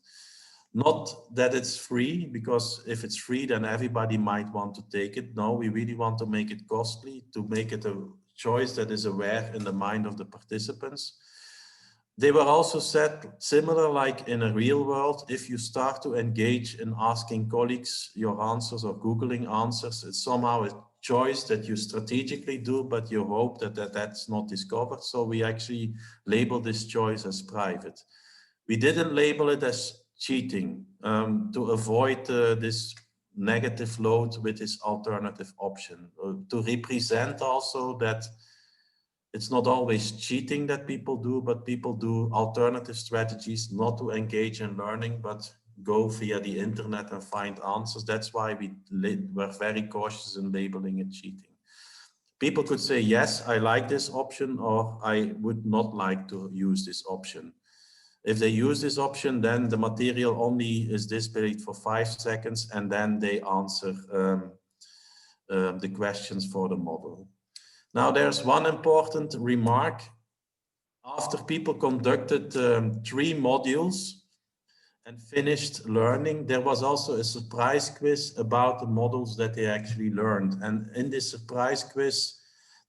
Not that it's free, because if it's free, then everybody might want to take it. No, we really want to make it costly, to make it a choice that is aware in the mind of the participants. They were also said, similar like in a real world, if you start to engage in asking colleagues your answers or Googling answers, it's somehow a choice that you strategically do, but you hope that that's not discovered. So we actually label this choice as private. We didn't label it as cheating to avoid this negative load with this alternative option, to represent also that it's not always cheating that people do, but people do alternative strategies not to engage in learning, but go via the internet and find answers. That's why we were very cautious in labeling it cheating. People could say, yes, I like this option, or I would not like to use this option. If they use this option, then the material only is displayed for 5 seconds, and then they answer the questions for the model. Now, there's one important remark. After people conducted 3 modules and finished learning, there was also a surprise quiz about the models that they actually learned. And in this surprise quiz,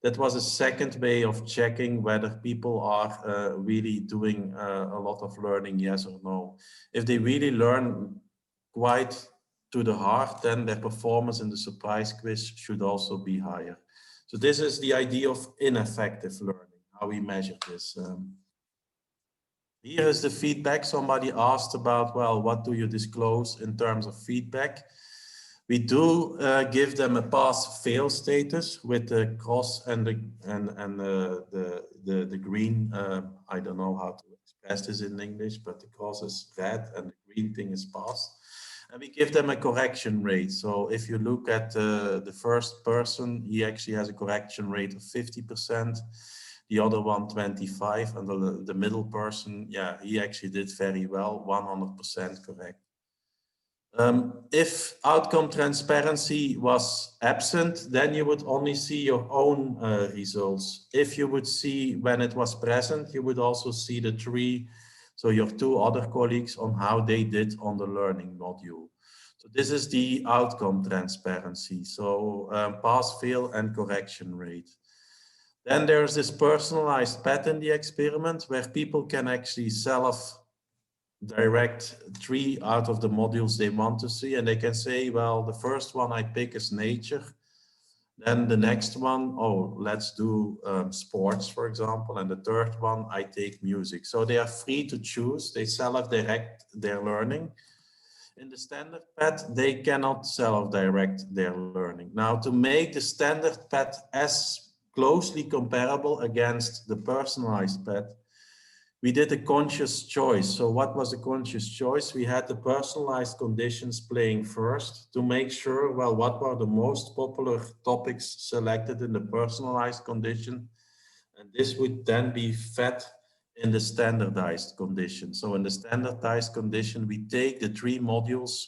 that was a second way of checking whether people are really doing a lot of learning, yes or no. If they really learn quite to the heart, then their performance in the surprise quiz should also be higher. So this is the idea of ineffective learning, how we measure this. Here is the feedback. Somebody asked about, well, what do you disclose in terms of feedback? We do give them a pass-fail status with the cross and the green. I don't know how to express this in English, but the cross is red and the green thing is pass. And we give them a correction rate. So if you look at the first person, he actually has a correction rate of 50%. The other one 25%, and the middle person, yeah, he actually did very well, 100% correct. If outcome transparency was absent, then you would only see your own results. If you would see when it was present, you would also see the 3, so your 2 other colleagues on how they did on the learning module. So this is the outcome transparency. So pass, fail, and correction rate. Then there's this personalized path in the experiment where people can actually self-direct 3 out of the modules they want to see. And they can say, well, the first one I pick is nature. Then the next one, oh, let's do sports, for example. And the third one, I take music. So they are free to choose. They self-direct their learning. In the standard path, they cannot self-direct their learning. Now, to make the standard path as closely comparable against the personalized path, we did a conscious choice. So what was a conscious choice? We had the personalized conditions playing first to make sure, well, what were the most popular topics selected in the personalized condition? And this would then be fed in the standardized condition. So in the standardized condition, we take the 3 modules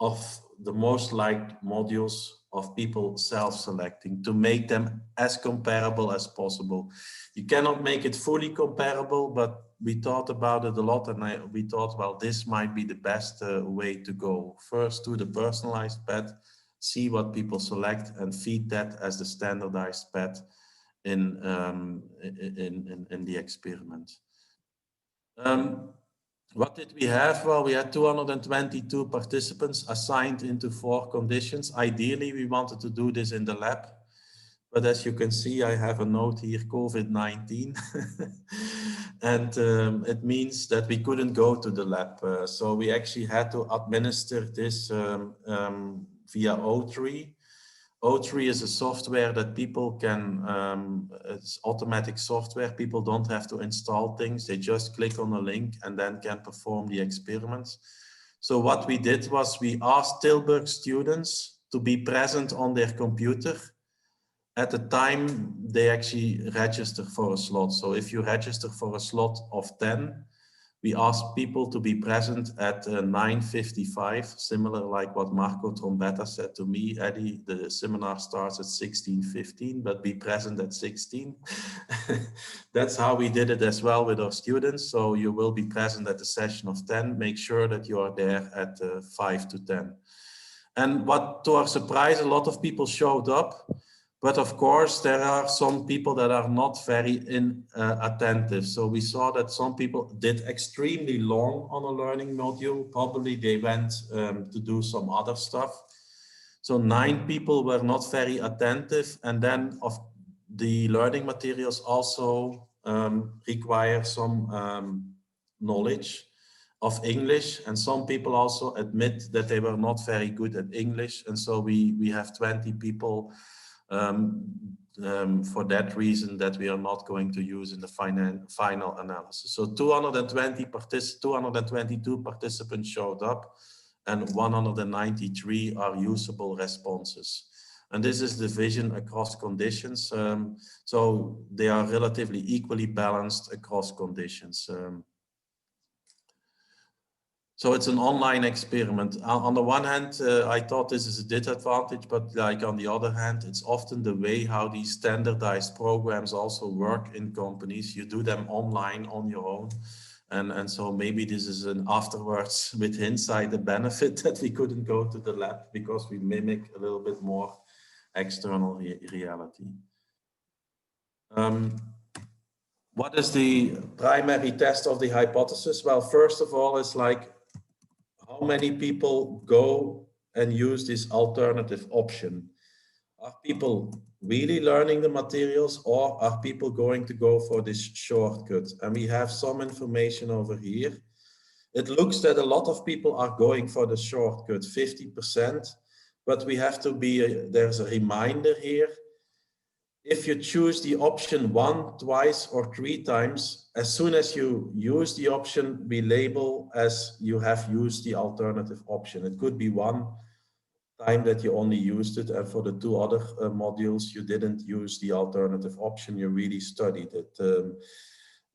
of the most liked modules of people self-selecting to make them as comparable as possible. You cannot make it fully comparable, but we thought about it a lot, and we thought, well, this might be the best way to go. First, do the personalized path, see what people select, and feed that as the standardized path in the experiment. What did we have? Well, we had 222 participants assigned into 4 conditions. Ideally, we wanted to do this in the lab. But as you can see, I have a note here, COVID-19. And it means that we couldn't go to the lab. So we actually had to administer this via O3. O3 is a software that people can, it's automatic software. People don't have to install things. They just click on a link and then can perform the experiments. So what we did was we asked Tilburg students to be present on their computer at the time they actually register for a slot. So if you register for a slot of 10, we asked people to be present at 9:55, similar like what Marco Trombetta said to me. Eddie, the seminar starts at 16:15, but be present at 16. That's how we did it as well with our students. So you will be present at the session of 10. Make sure that you are there at 5 to 10. And what, to our surprise, a lot of people showed up. But of course, there are some people that are not very attentive. So we saw that some people did extremely long on a learning module. Probably they went to do some other stuff. So 9 people were not very attentive. And then of the learning materials also require some knowledge of English. And some people also admit that they were not very good at English. And so we have 20 people for that reason that we are not going to use in the final analysis. So 222 participants showed up and 193 are usable responses. And this is the vision across conditions. So they are relatively equally balanced across conditions. So it's an online experiment. On the one hand, I thought this is a disadvantage, but like on the other hand, it's often the way how these standardized programs also work in companies. You do them online on your own. And so maybe this is an afterwards with hindsight, the benefit that we couldn't go to the lab because we mimic a little bit more external reality. What is the primary test of the hypothesis? Well, first of all, it's like, how many people go and use this alternative option? Are people really learning the materials or are people going to go for this shortcut? And we have some information over here. It looks that a lot of people are going for the shortcut, 50%, but we have to be, there's a reminder here. If you choose the option 1, twice, or 3 times, as soon as you use the option, we label as you have used the alternative option. It could be 1 time that you only used it, and for the 2 other modules, you didn't use the alternative option, you really studied it.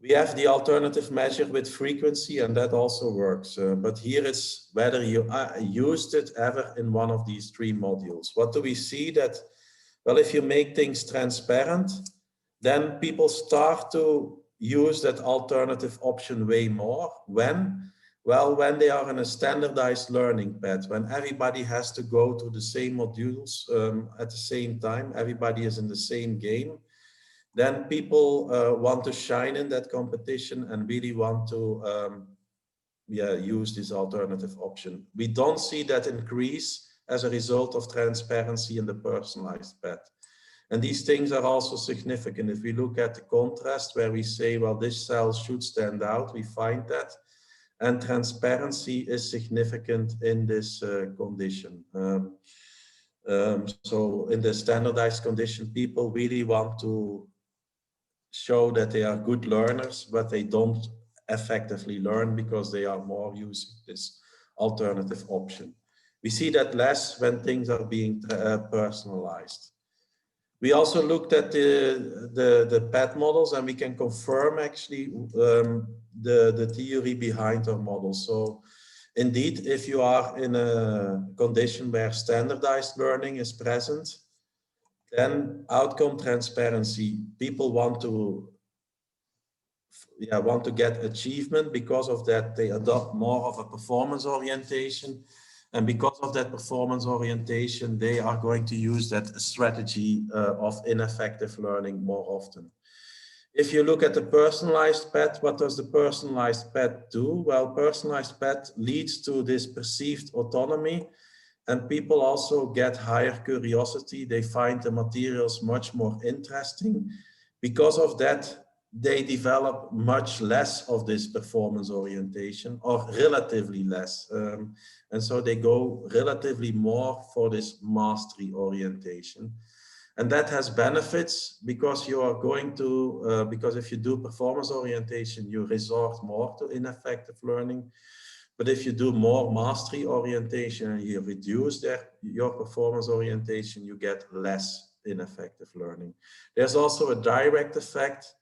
We have the alternative measure with frequency, and that also works. But here it's whether you used it ever in one of these 3 modules. What do we see? That, well, if you make things transparent, then people start to use that alternative option way more. When Well, when they are in a standardized learning path, when everybody has to go to the same modules at the same time, everybody is in the same game, then people want to shine in that competition and really want to use this alternative option. We don't see that increase as a result of transparency in the personalized path. And these things are also significant. If we look at the contrast where we say, well, this cell should stand out, we find that. And transparency is significant in this condition. So in the standardized condition, people really want to show that they are good learners, but they don't effectively learn because they are more using this alternative option. We see that less when things are being personalized. We also looked at the PET models, and we can confirm actually the theory behind our models. So indeed, if you are in a condition where standardized learning is present, then outcome transparency, people want to get achievement. Because of that, they adopt more of a performance orientation. And because of that performance orientation, they are going to use that strategy of ineffective learning more often. If you look at the personalized PET, what does the personalized PET do? Well, personalized PET leads to this perceived autonomy, and people also get higher curiosity. They find the materials much more interesting. Because of that, they develop much less of this performance orientation, or relatively less. And so they go relatively more for this mastery orientation. And that has benefits because you are going to, because if you do performance orientation, you resort more to ineffective learning. But if you do more mastery orientation and you reduce your performance orientation, you get less ineffective learning. There's also a direct effect.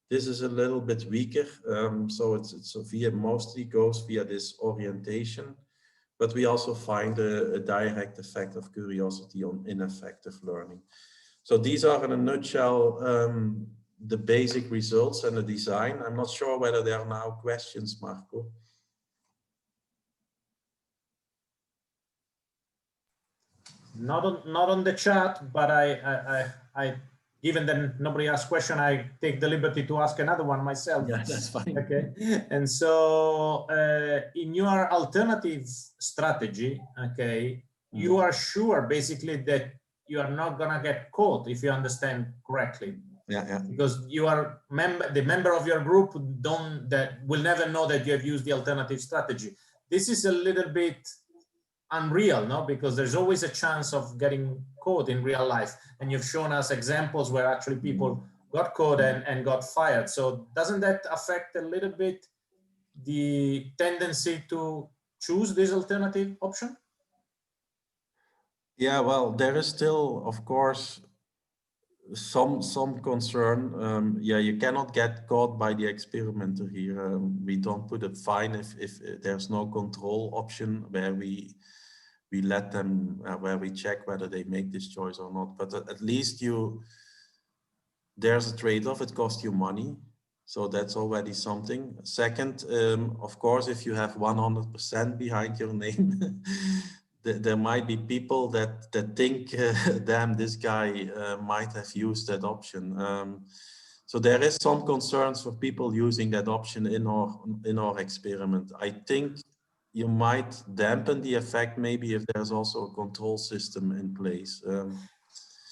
This is a little bit weaker. So it's mostly goes via this orientation. But we also find a direct effect of curiosity on ineffective learning. So these are in a nutshell the basic results and the design. I'm not sure whether there are now questions, Marco. Not on the chat, but I given that nobody asked question, I take the liberty to ask another one myself. Yeah, that's fine. Okay, and so in your alternative strategy, okay, you are sure basically that you are not gonna get caught, if you understand correctly. Yeah. Because you are the member of your group that will never know that you have used the alternative strategy. This is a little bit unreal, no? Because there's always a chance of getting caught in real life. And you've shown us examples where actually people got caught and got fired. So doesn't that affect a little bit the tendency to choose this alternative option? Yeah, well, there is still, of course, some concern. Yeah, you cannot get caught by the experimenter here. We don't put a fine if there's no control option where we let them, where we check whether they make this choice or not. But at least there's a trade-off. It costs you money. So that's already something. Second, of course, if you have 100% behind your name, there might be people that think, damn, this guy might have used that option. So there is some concerns for people using that option in our experiment. I think you might dampen the effect maybe if there's also a control system in place.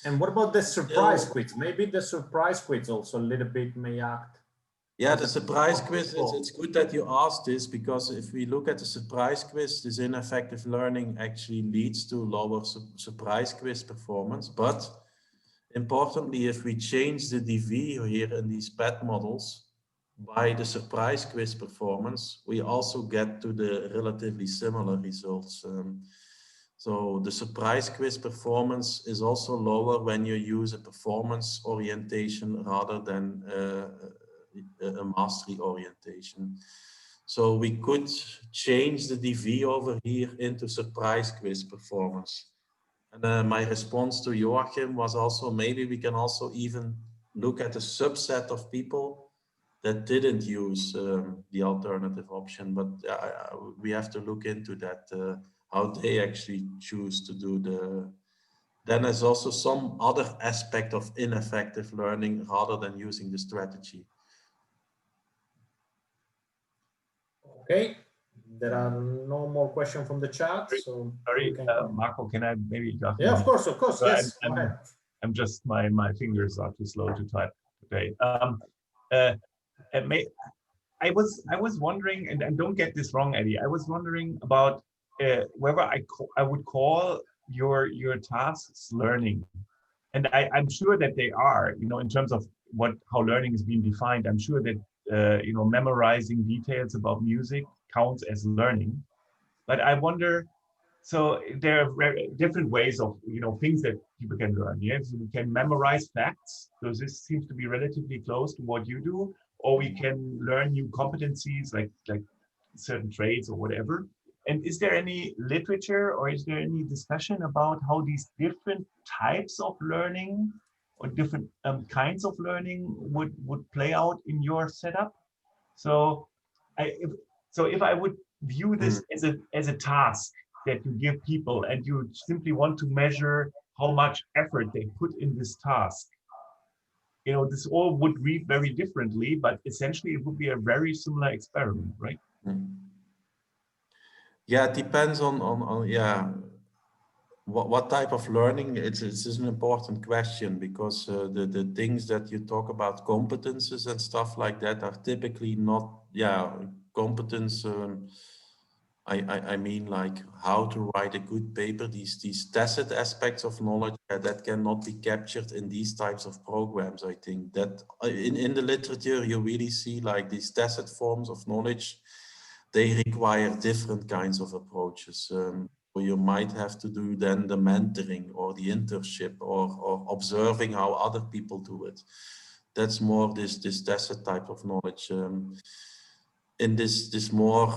And what about the surprise quiz? Maybe the surprise quiz also a little bit may act. Yeah, the surprise quiz, it's good that you asked this, because if we look at the surprise quiz, this ineffective learning actually leads to lower surprise quiz performance. But importantly, if we change the DV here in these PET models by the surprise quiz performance, we also get to the relatively similar results. So the surprise quiz performance is also lower when you use a performance orientation rather than a mastery orientation. So we could change the DV over here into surprise quiz performance. And my response to Joachim was also, maybe we can also even look at a subset of people that didn't use the alternative option, but we have to look into that, how they actually choose to do the. Then there's also some other aspect of ineffective learning rather than using the strategy. Okay, there are no more questions from the chat, so sorry, Marco, can I maybe? Yeah, of course, So yes. Go ahead. I'm just my fingers are too slow to type today. I was wondering, and don't get this wrong, Eddie. I was wondering about whether I would call your tasks learning, and I'm sure that they are. You know, in terms of how learning is being defined, I'm sure that you know, memorizing details about music counts as learning. But I wonder. So there are very different ways of, you know, things that people can learn. Yes, we can memorize facts. So this seems to be relatively close to what you do, or we can learn new competencies like certain traits or whatever. And is there any literature or is there any discussion about how these different types of learning or different kinds of learning would play out in your setup? So if I would view this as a task that you give people and you simply want to measure how much effort they put in this task, you know, this all would read very differently, but essentially it would be a very similar experiment, right? Yeah, it depends on yeah, what type of learning. It's an important question, because the things that you talk about, competences and stuff like that, are typically not, yeah, competence. I mean, like how to write a good paper, these tacit aspects of knowledge that cannot be captured in these types of programs. I think that in the literature, you really see like these tacit forms of knowledge, they require different kinds of approaches. Or you might have to do then the mentoring or the internship or observing how other people do it. That's more this tacit type of knowledge. In this more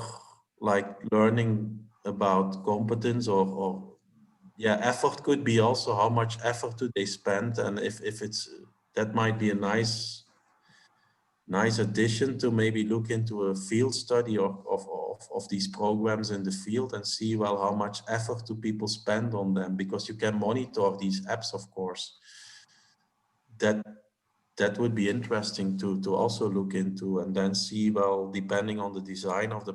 like learning about competence or yeah, effort could be also how much effort do they spend, and if it's, that might be a nice addition to maybe look into a field study of these programs in the field and see, well, how much effort do people spend on them, because you can monitor these apps, of course. That would be interesting to also look into, and then see, well, depending on the design of the,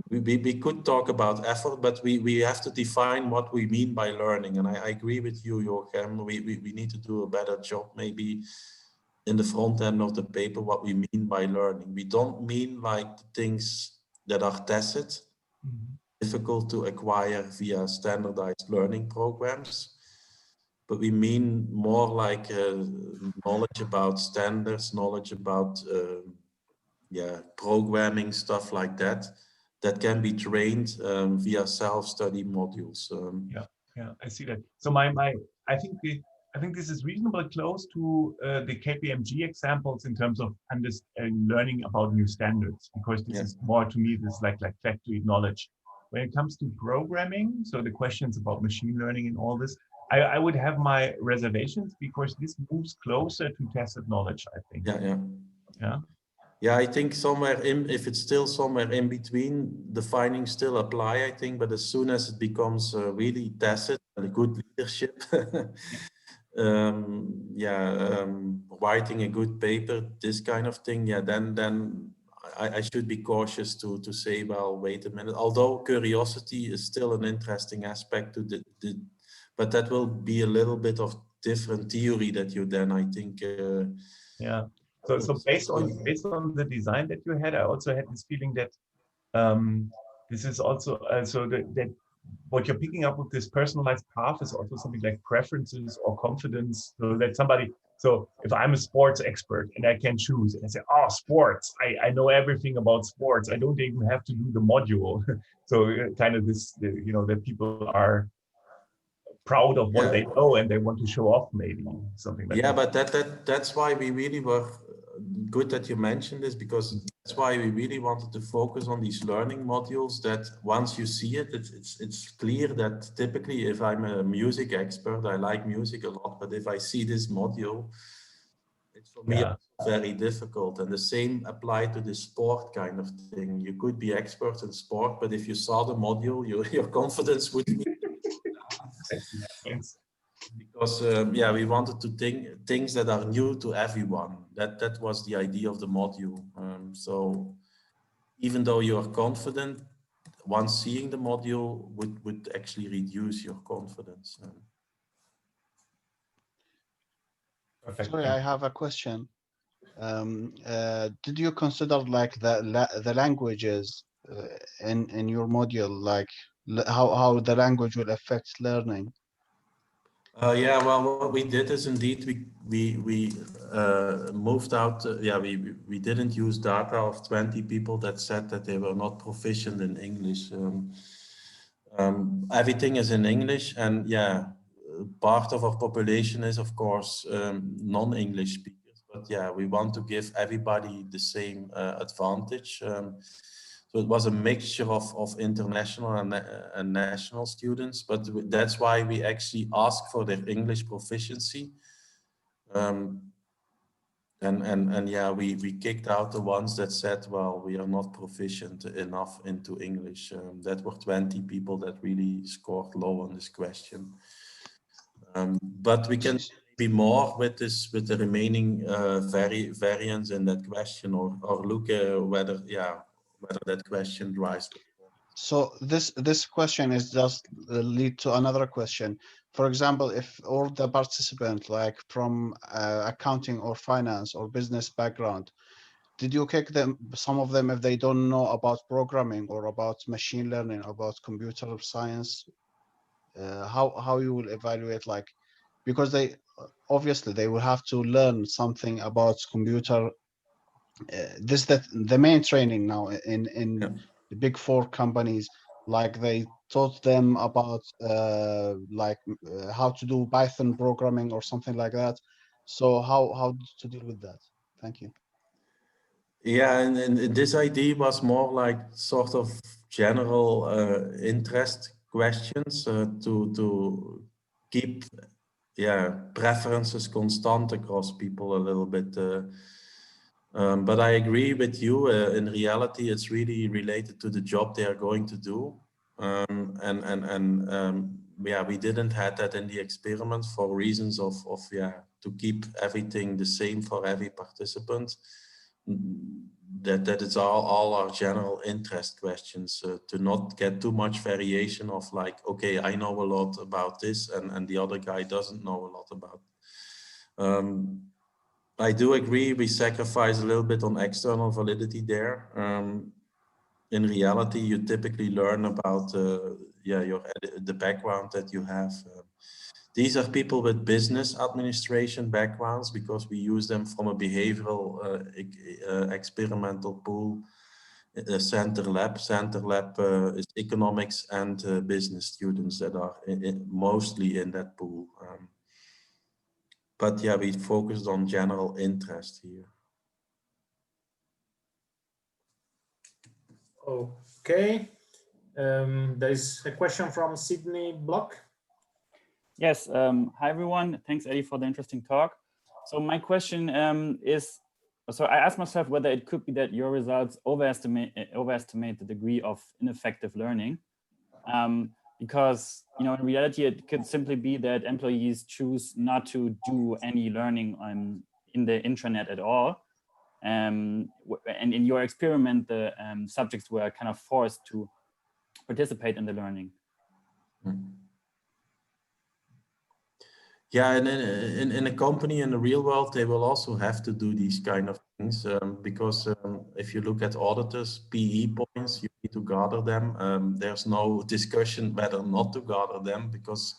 we could talk about effort, but we have to define what we mean by learning. And I agree with you, Joachim, we need to do a better job maybe in the front end of the paper, what we mean by learning. We don't mean like things that are tacit, difficult to acquire via standardized learning programs, but we mean more like knowledge about standards, knowledge about yeah, programming, stuff like that, that can be trained via self-study modules. Yeah, I see that. So I think this is reasonably close to the KPMG examples in terms of learning about new standards, because this is more, to me, this like factory knowledge. When it comes to programming, so the questions about machine learning and all this, I would have my reservations, because this moves closer to tacit knowledge, I think. Yeah, I think somewhere in, if it's still somewhere in between, the findings still apply, I think, but as soon as it becomes really tacit and a good leadership, writing a good paper, this kind of thing, yeah, then I should be cautious to say, well, wait a minute. Although curiosity is still an interesting aspect to but that will be a little bit of different theory that you then, I think. So based on the design that you had, I also had this feeling that this is also so that what you're picking up with this personalized path is also something like preferences or confidence. So that so if I'm a sports expert and I can choose and I say, oh, sports, I know everything about sports, I don't even have to do the module. So kind of this, you know, that people are proud of what they know and they want to show off, maybe something like that. But that's why we really were good that you mentioned this, because that's why we really wanted to focus on these learning modules, that once you see it, it's clear that typically if I'm a music expert, I like music a lot, but if I see this module, it's for me very difficult. And the same applied to the sport kind of thing. You could be expert in sport, but if you saw the module, your confidence would be Thanks. because yeah, we wanted to think things that are new to everyone. That was the idea of the module. So even though you are confident, once seeing the module would actually reduce your confidence. Perfect. Sorry, I have a question. Did you consider like the languages in your module, like how the language will affect learning? Yeah, well, what we did is indeed we moved out. Yeah, we didn't use data of 20 people that said that they were not proficient in English. Everything is in English, and yeah, part of our population is of course non-English speakers. But yeah, we want to give everybody the same advantage. So it was a mixture of international and national students, but that's why we actually ask for their English proficiency. And yeah, we kicked out the ones that said, well, we are not proficient enough into English. That were 20 people that really scored low on this question. But we can be more with this, with the remaining variants in that question, or look whether that question drives. So this question is just lead to another question. For example, if all the participants like from accounting or finance or business background, did you kick them, some of them, if they don't know about programming or about machine learning, about computer science? How you will evaluate, like, because they obviously they will have to learn something about computer. That the main training now in the big four companies, like they taught them about how to do Python programming or something like that. So how to deal with that? Thank you. Yeah, and this idea was more like sort of general interest questions to keep preferences constant across people a little bit. But I agree with you. In reality, it's really related to the job they are going to do. Yeah, we didn't have that in the experiment for reasons of to keep everything the same for every participant. That it's all our general interest questions, to not get too much variation of like, okay, I know a lot about this and the other guy doesn't know a lot about. I do agree we sacrifice a little bit on external validity there. In reality, you typically learn about the background that you have. These are people with business administration backgrounds because we use them from a behavioral experimental pool. Center Lab is economics and business students that are mostly in that pool. But yeah, we focused on general interest here. Okay. There's a question from Sydney Block. Yes. Hi, everyone. Thanks, Eddie, for the interesting talk. So my question is, so I asked myself whether it could be that your results overestimate the degree of ineffective learning. Because, you know, in reality, it could simply be that employees choose not to do any learning in the intranet at all. And in your experiment, the subjects were kind of forced to participate in the learning. Yeah, and in a company in the real world, they will also have to do these kind of things because if you look at auditors, PE points, you need to gather them. There's no discussion whether not to gather them, because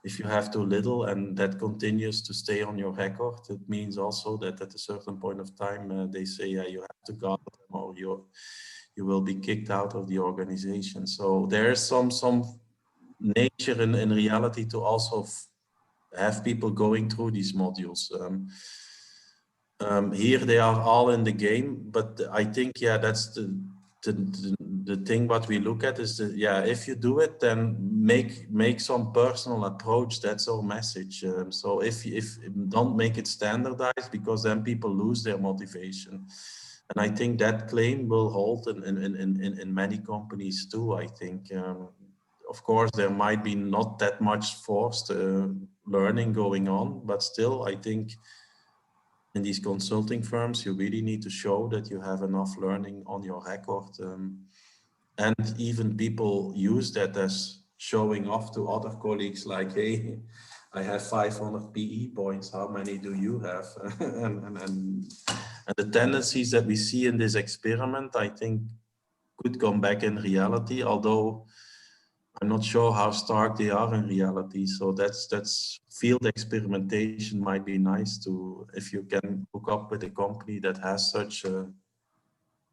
if you have too little and that continues to stay on your record, it means also that at a certain point of time, they say, yeah, you have to gather them or you will be kicked out of the organization. So there's some nature in reality to also have people going through these modules. Here they are all in the game, but I think, yeah, that's the thing what we look at is that, yeah, if you do it, then make some personal approach. That's our message. So if don't make it standardized, because then people lose their motivation. And I think that claim will hold in many companies too, I think. Of course, there might be not that much forced learning going on, but still, I think in these consulting firms, you really need to show that you have enough learning on your record. And even people use that as showing off to other colleagues, like, hey, I have 500 PE points, how many do you have? and the tendencies that we see in this experiment, I think, could come back in reality, although I'm not sure how stark they are in reality. So that's field experimentation might be nice to, if you can hook up with a company that has such a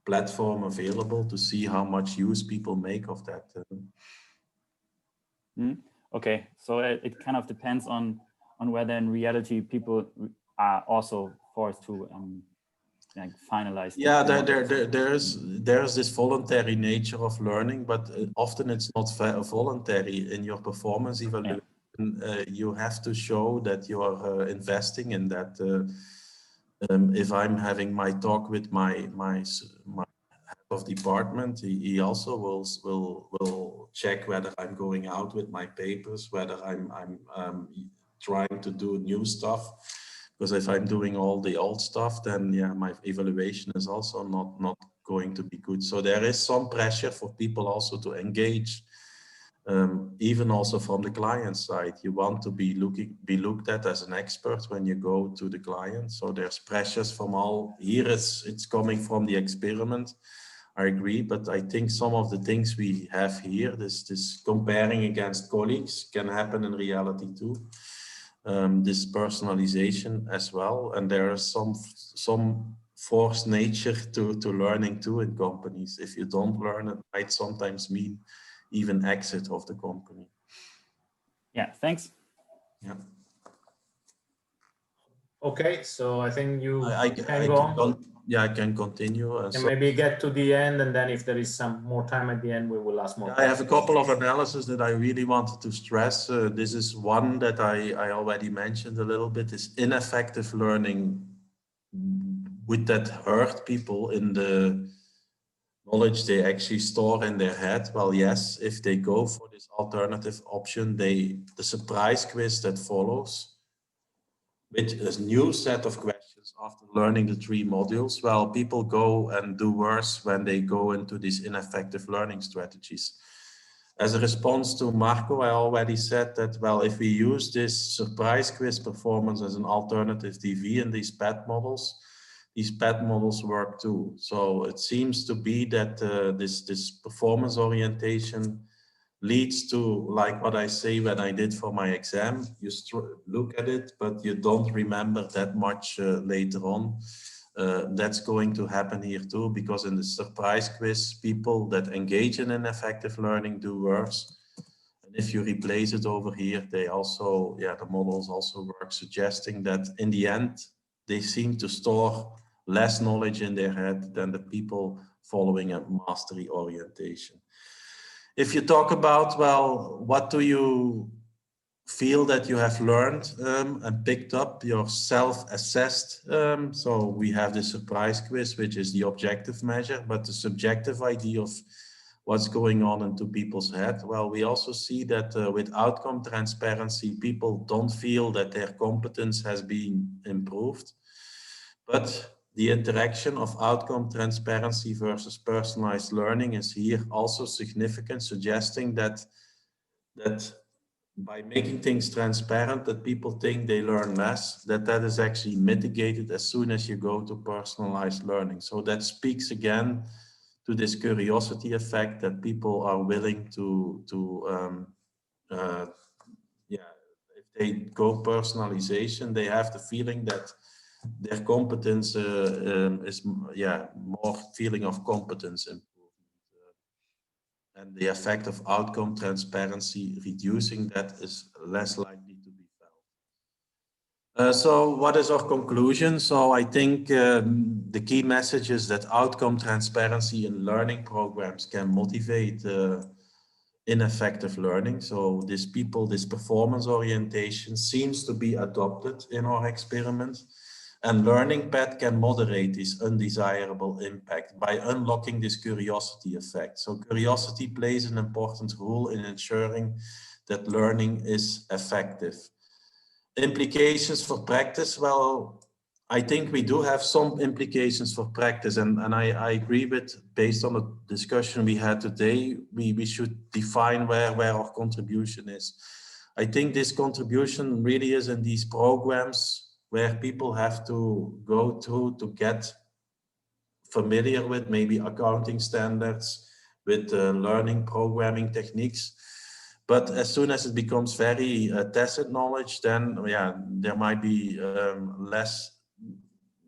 platform available, to see how much use people make of that. Okay, so it kind of depends on whether in reality people are also forced to like finalize. Yeah, there's this voluntary nature of learning, but often it's not voluntary. In your performance evaluation, you have to show that you are investing in that. If I'm having my talk with my head of department, he also will check whether I'm going out with my papers, whether I'm trying to do new stuff. Because if I'm doing all the old stuff, then yeah, my evaluation is also not going to be good. So there is some pressure for people also to engage, even also from the client side. You want to be looked at as an expert when you go to the client. So there's pressures from all. Here it's coming from the experiment. I agree, but I think some of the things we have here, this comparing against colleagues, can happen in reality too. This personalization as well, and there is some forced nature to learning too in companies. If you don't learn, it might sometimes mean even exit of the company. Yeah, thanks. Yeah. Okay, so I think I can go on. Yeah, I can continue. And maybe get to the end, and then if there is some more time at the end, we will ask more questions. I have a couple of analyses that I really wanted to stress. This is one that I already mentioned a little bit, is ineffective learning. Would that hurt people in the knowledge they actually store in their head? Well, yes, if they go for this alternative option, the surprise quiz that follows, with a new set of questions after learning the 3 modules, well, people go and do worse when they go into these ineffective learning strategies. As a response to Marco, I already said that, well, if we use this surprise quiz performance as an alternative DV in these PET models, these PET models work too. So it seems to be that this performance orientation leads to, like what I say when I did for my exam, you look at it, but you don't remember that much later on. That's going to happen here too, because in the surprise quiz, people that engage in ineffective learning do worse. And if you replace it over here, they also, yeah, the models also work, suggesting that in the end, they seem to store less knowledge in their head than the people following a mastery orientation. If you talk about, well, what do you feel that you have learned and picked up, your self-assessed? So we have the surprise quiz, which is the objective measure, but the subjective idea of what's going on into people's head. Well, we also see that with outcome transparency, people don't feel that their competence has been improved, but the interaction of outcome transparency versus personalized learning is here also significant, suggesting that by making things transparent, that people think they learn less, that is actually mitigated as soon as you go to personalized learning. So that speaks again to this curiosity effect, that people are willing if they go personalization, they have the feeling that their competence is more feeling of competence improvement, and the effect of outcome transparency reducing that is less likely to be So what is our conclusion? So I think the key message is that outcome transparency in learning programs can motivate ineffective learning. So this performance orientation seems to be adopted in our experiment. And learning path can moderate this undesirable impact by unlocking this curiosity effect. So curiosity plays an important role in ensuring that learning is effective. Implications for practice, well, I think we do have some implications for practice, and I agree with, based on the discussion we had today, we should define where our contribution is. I think this contribution really is in these programs where people have to go through to get familiar with maybe accounting standards, with learning programming techniques. But as soon as it becomes very tacit knowledge, then yeah, there might be less,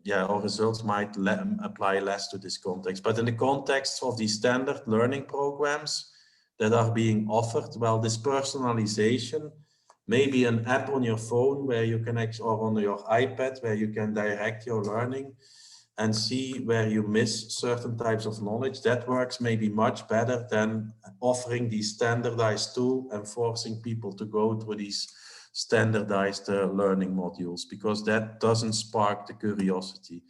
yeah, our results might apply less to this context. But in the context of these standard learning programs that are being offered, well, this personalization, maybe an app on your phone where you can actually, or on your iPad, where you can direct your learning and see where you miss certain types of knowledge, that works maybe much better than offering these standardized tool and forcing people to go through these standardized learning modules, because that doesn't spark the curiosity.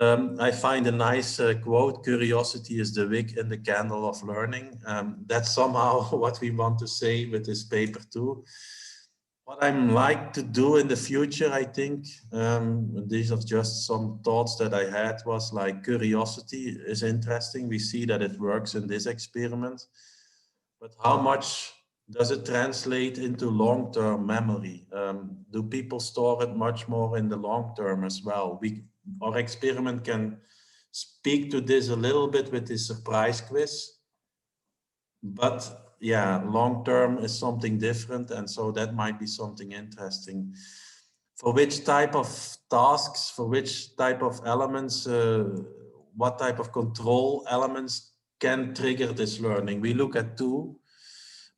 I find a nice quote, curiosity is the wick in the candle of learning. That's somehow what we want to say with this paper too. What I'm like to do in the future, I think, these are just some thoughts that I had, was like curiosity is interesting. We see that it works in this experiment, but how much does it translate into long-term memory? Do people store it much more in the long term as well? Our experiment can speak to this a little bit with this surprise quiz, but yeah, long term is something different, and so that might be something interesting. For which type of tasks, for which type of elements, what type of control elements can trigger this learning? We look at two,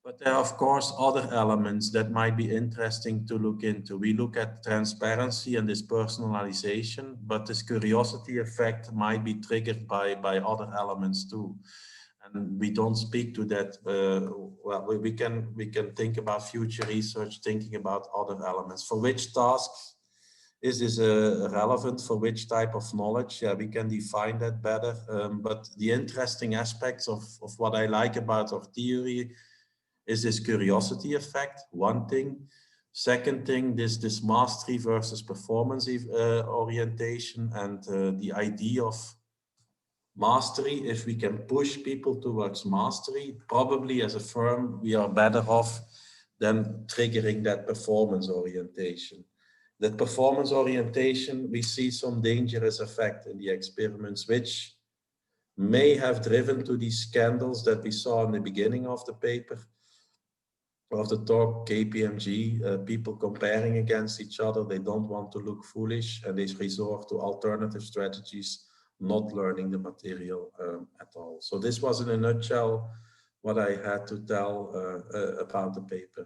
but there are of course other elements that might be interesting to look into. We look at transparency and this personalization, but this curiosity effect might be triggered by other elements too. And we don't speak to that. Well, we can think about future research, thinking about other elements. For which tasks is this relevant? For which type of knowledge? Yeah, we can define that better. But the interesting aspects of what I like about our theory is this curiosity effect, one thing. Second thing, this mastery versus performance orientation, and the idea of mastery. If we can push people towards mastery, probably as a firm, we are better off than triggering that performance orientation. That performance orientation, we see some dangerous effect in the experiments, which may have driven to these scandals that we saw in the beginning of the paper, of the talk, KPMG, people comparing against each other. They don't want to look foolish, and they resort to alternative strategies, not learning the material at all. So this was in a nutshell what I had to tell about the paper.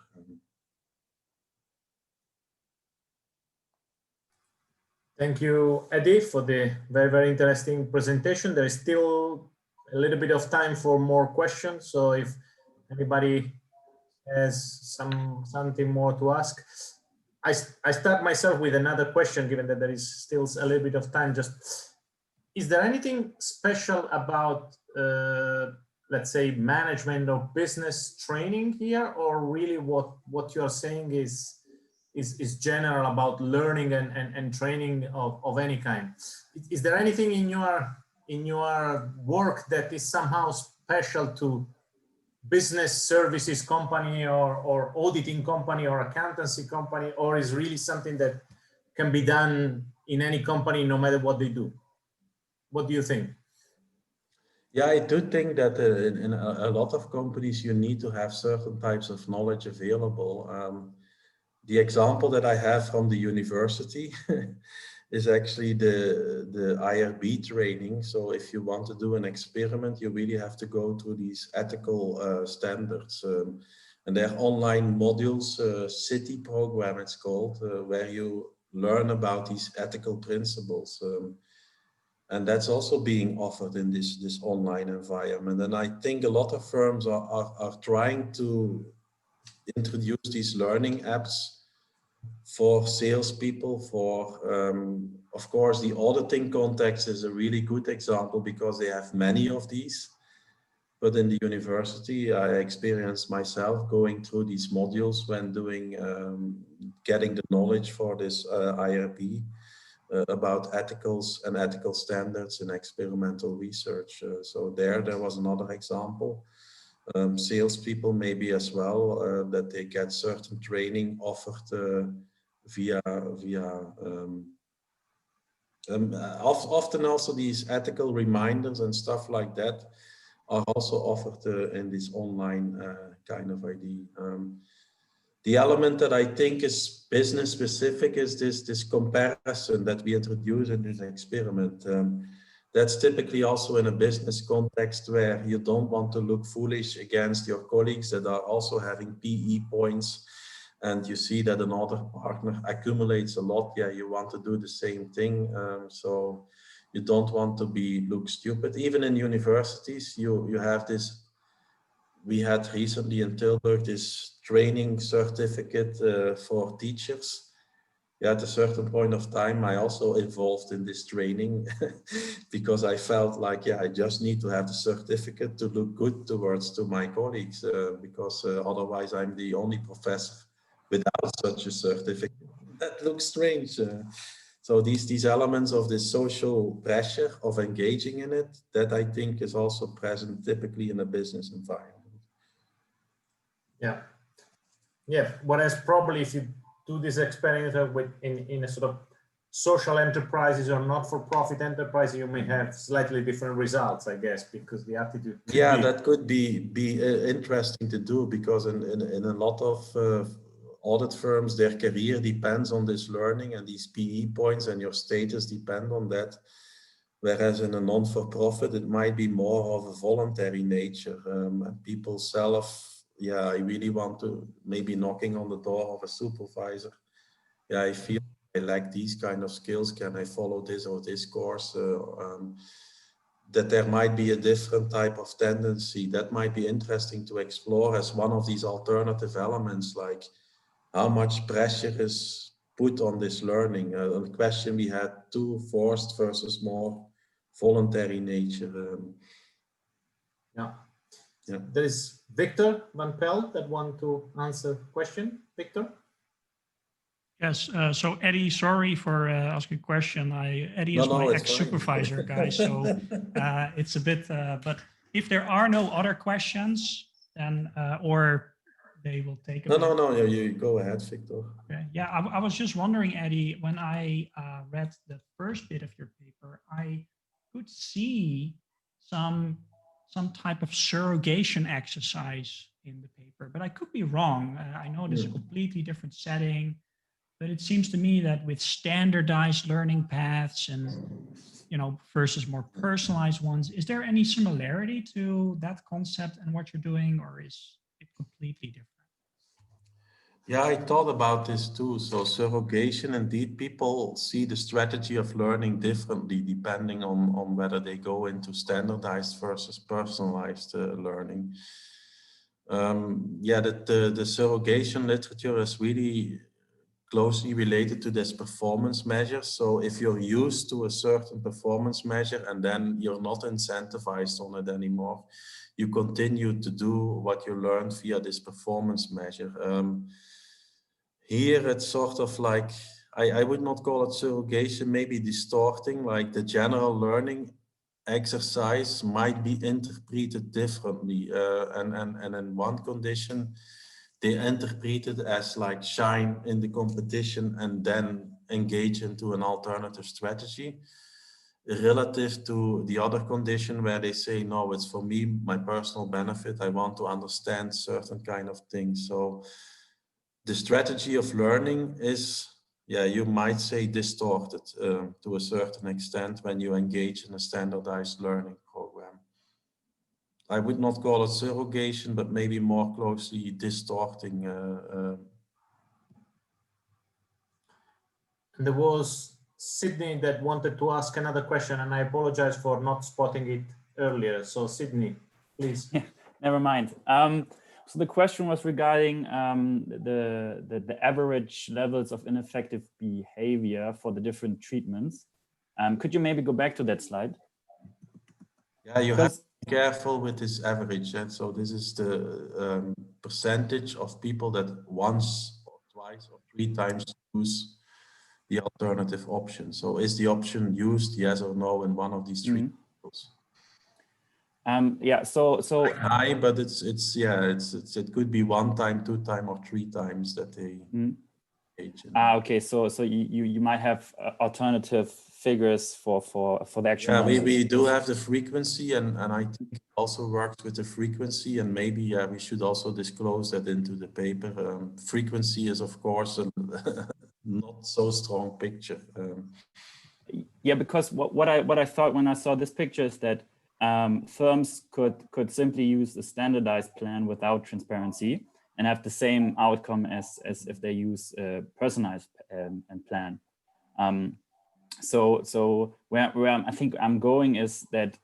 Thank you, Eddie, for the very, very interesting presentation. There is still a little bit of time for more questions. So if anybody has something more to ask, I start myself with another question, given that there is still a little bit of time. Just, is there anything special about, let's say, management or business training here, or really what you are saying is general about learning and training of any kind? Is there anything in your work that is somehow special to business services company or auditing company or accountancy company, or is really something that can be done in any company no matter what they do? What do you think? Yeah, I do think that in a lot of companies you need to have certain types of knowledge available. The example that I have from the university is actually the IRB training. So if you want to do an experiment, you really have to go through these ethical standards. And there are online modules, city program it's called, where you learn about these ethical principles. And that's also being offered in this online environment. And I think a lot of firms are trying to introduce these learning apps for salespeople. Of course, the auditing context is a really good example because they have many of these. But in the university, I experienced myself going through these modules when doing, getting the knowledge for this IRP about ethicals and ethical standards in experimental research. So there was another example. Salespeople maybe as well, that they get certain training offered via often also these ethical reminders and stuff like that are also offered in this online kind of idea. The element that I think is business specific is this comparison that we introduce in this experiment. That's typically also in a business context where you don't want to look foolish against your colleagues that are also having PE points, and you see that another partner accumulates a lot. Yeah, you want to do the same thing. So you don't want to look stupid. Even in universities, you have this. We had recently in Tilburg this training certificate for teachers. Yeah, at a certain point of time, I also involved in this training because I felt like, yeah, I just need to have the certificate to look good to my colleagues because otherwise I'm the only professor without such a certificate. That looks strange. So these elements of this social pressure of engaging in it, that I think is also present typically in a business environment. Yeah. Yeah. Whereas probably if you do this experiment in a sort of social enterprises or not-for-profit enterprise, you may have slightly different results, I guess, because the attitude. Yeah, that could be interesting to do because in a lot of audit firms, their career depends on this learning and these PE points, and your status depend on that. Whereas in a non-for-profit, it might be more of a voluntary nature, and people yeah, I really want to, maybe knocking on the door of a supervisor. Yeah, I feel I lack these kind of skills. Can I follow this or this course? That there might be a different type of tendency that might be interesting to explore as one of these alternative elements, like how much pressure is put on this learning. A question we had, too forced versus more voluntary nature. Yeah. Yeah. There is Victor Van Pelt that want to answer question. Victor? Yes, so Eddie, sorry for asking a question. Eddie is my ex-supervisor, guys, so it's a bit, but if there are no other questions, then, or they will take a bit. No, you go ahead, Victor. Okay. Yeah, I was just wondering, Eddie, when I read the first bit of your paper, I could see some type of surrogation exercise in the paper, but I could be wrong. I know this is a completely different setting, but it seems to me that with standardized learning paths and, you know, versus more personalized ones, is there any similarity to that concept and what you're doing, or is it completely different? Yeah, I thought about this too. So surrogation, indeed, people see the strategy of learning differently depending on whether they go into standardized versus personalized learning. Yeah, the surrogation literature is really closely related to this performance measure. So if you're used to a certain performance measure and then you're not incentivized on it anymore, you continue to do what you learned via this performance measure. Here it's sort of like, I would not call it surrogation, maybe distorting, like the general learning exercise might be interpreted differently. And in one condition, they interpret it as like shine in the competition and then engage into an alternative strategy, relative to the other condition where they say, no, it's for me, my personal benefit. I want to understand certain kind of things. So the strategy of learning is, yeah, you might say distorted to a certain extent when you engage in a standardized learning program. I would not call it surrogation, but maybe more closely distorting. There was Sydney that wanted to ask another question, and I apologize for not spotting it earlier. So Sydney, please. Yeah, never mind. So the question was regarding the average levels of ineffective behavior for the different treatments. Could you maybe go back to that slide? Yeah, you have to be careful with this average. So this is the percentage of people that once or twice or 3 times use the alternative option. So is the option used, yes or no, in one of these 3 examples? Yeah, so high, but it could be 1 time, 2 time, or 3 times that they engage in. Okay, so you might have alternative figures for the actual. Yeah, we do have the frequency, and I think it also works with the frequency, and maybe we should also disclose that into the paper. Frequency is of course a not so strong picture. Yeah, because what I thought when I saw this picture is that firms could simply use a standardized plan without transparency and have the same outcome as if they use a personalized plan. So where I think I'm going is that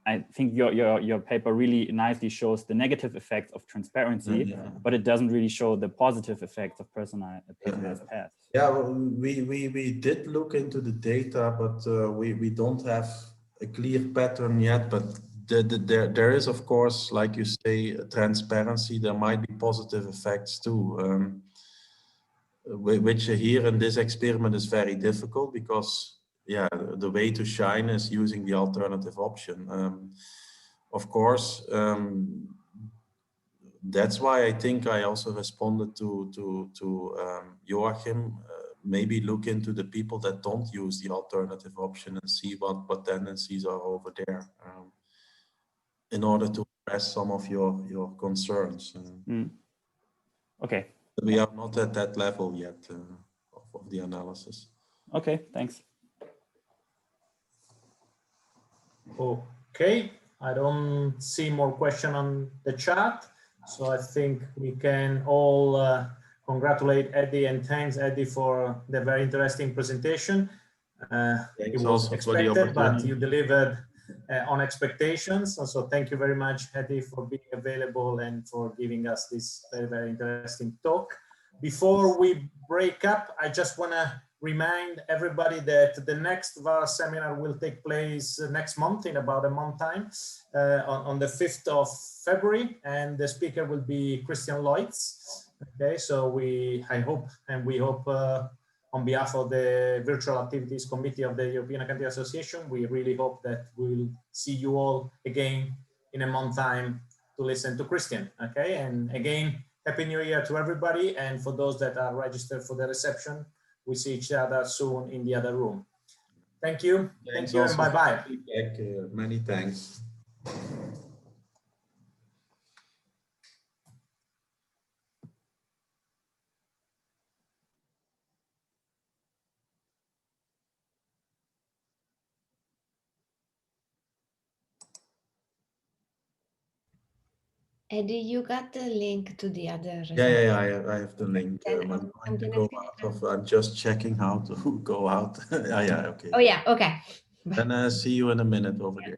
I think your paper really nicely shows the negative effects of transparency, but it doesn't really show the positive effects of personalized paths. Yeah, well, we did look into the data, but we don't have a clear pattern yet. But there is, of course, like you say, transparency. There might be positive effects too, which here in this experiment is very difficult because, yeah, the way to shine is using the alternative option. Of course, that's why I think I also responded to Joachim. Maybe look into the people that don't use the alternative option and see what tendencies are over there, in order to address some of your concerns. Okay. We are not at that level yet of the analysis. Okay, thanks. Okay, I don't see more question on the chat, so I think we can all congratulate Eddie, and thanks Eddie for the very interesting presentation. It was expected, but you delivered on expectations. So thank you very much, Eddie, for being available and for giving us this very, very interesting talk. Before we break up, I just want to remind everybody that the next VAR seminar will take place next month, in about a month time, on the 5th of February, and the speaker will be Christian Leutz. Okay, so we hope on behalf of the Virtual Activities Committee of the European Accounting Association, we really hope that we'll see you all again in a month time to listen to Christian. Okay, and again, Happy New Year to everybody, and for those that are registered for the reception, we see each other soon in the other room. Thank you. Thank you, and bye-bye. Many thanks. Eddie, you got the link to the other. Yeah, I have the link. I'm just checking how to go out. Yeah, okay. Oh yeah, okay. Then see you in a minute over there.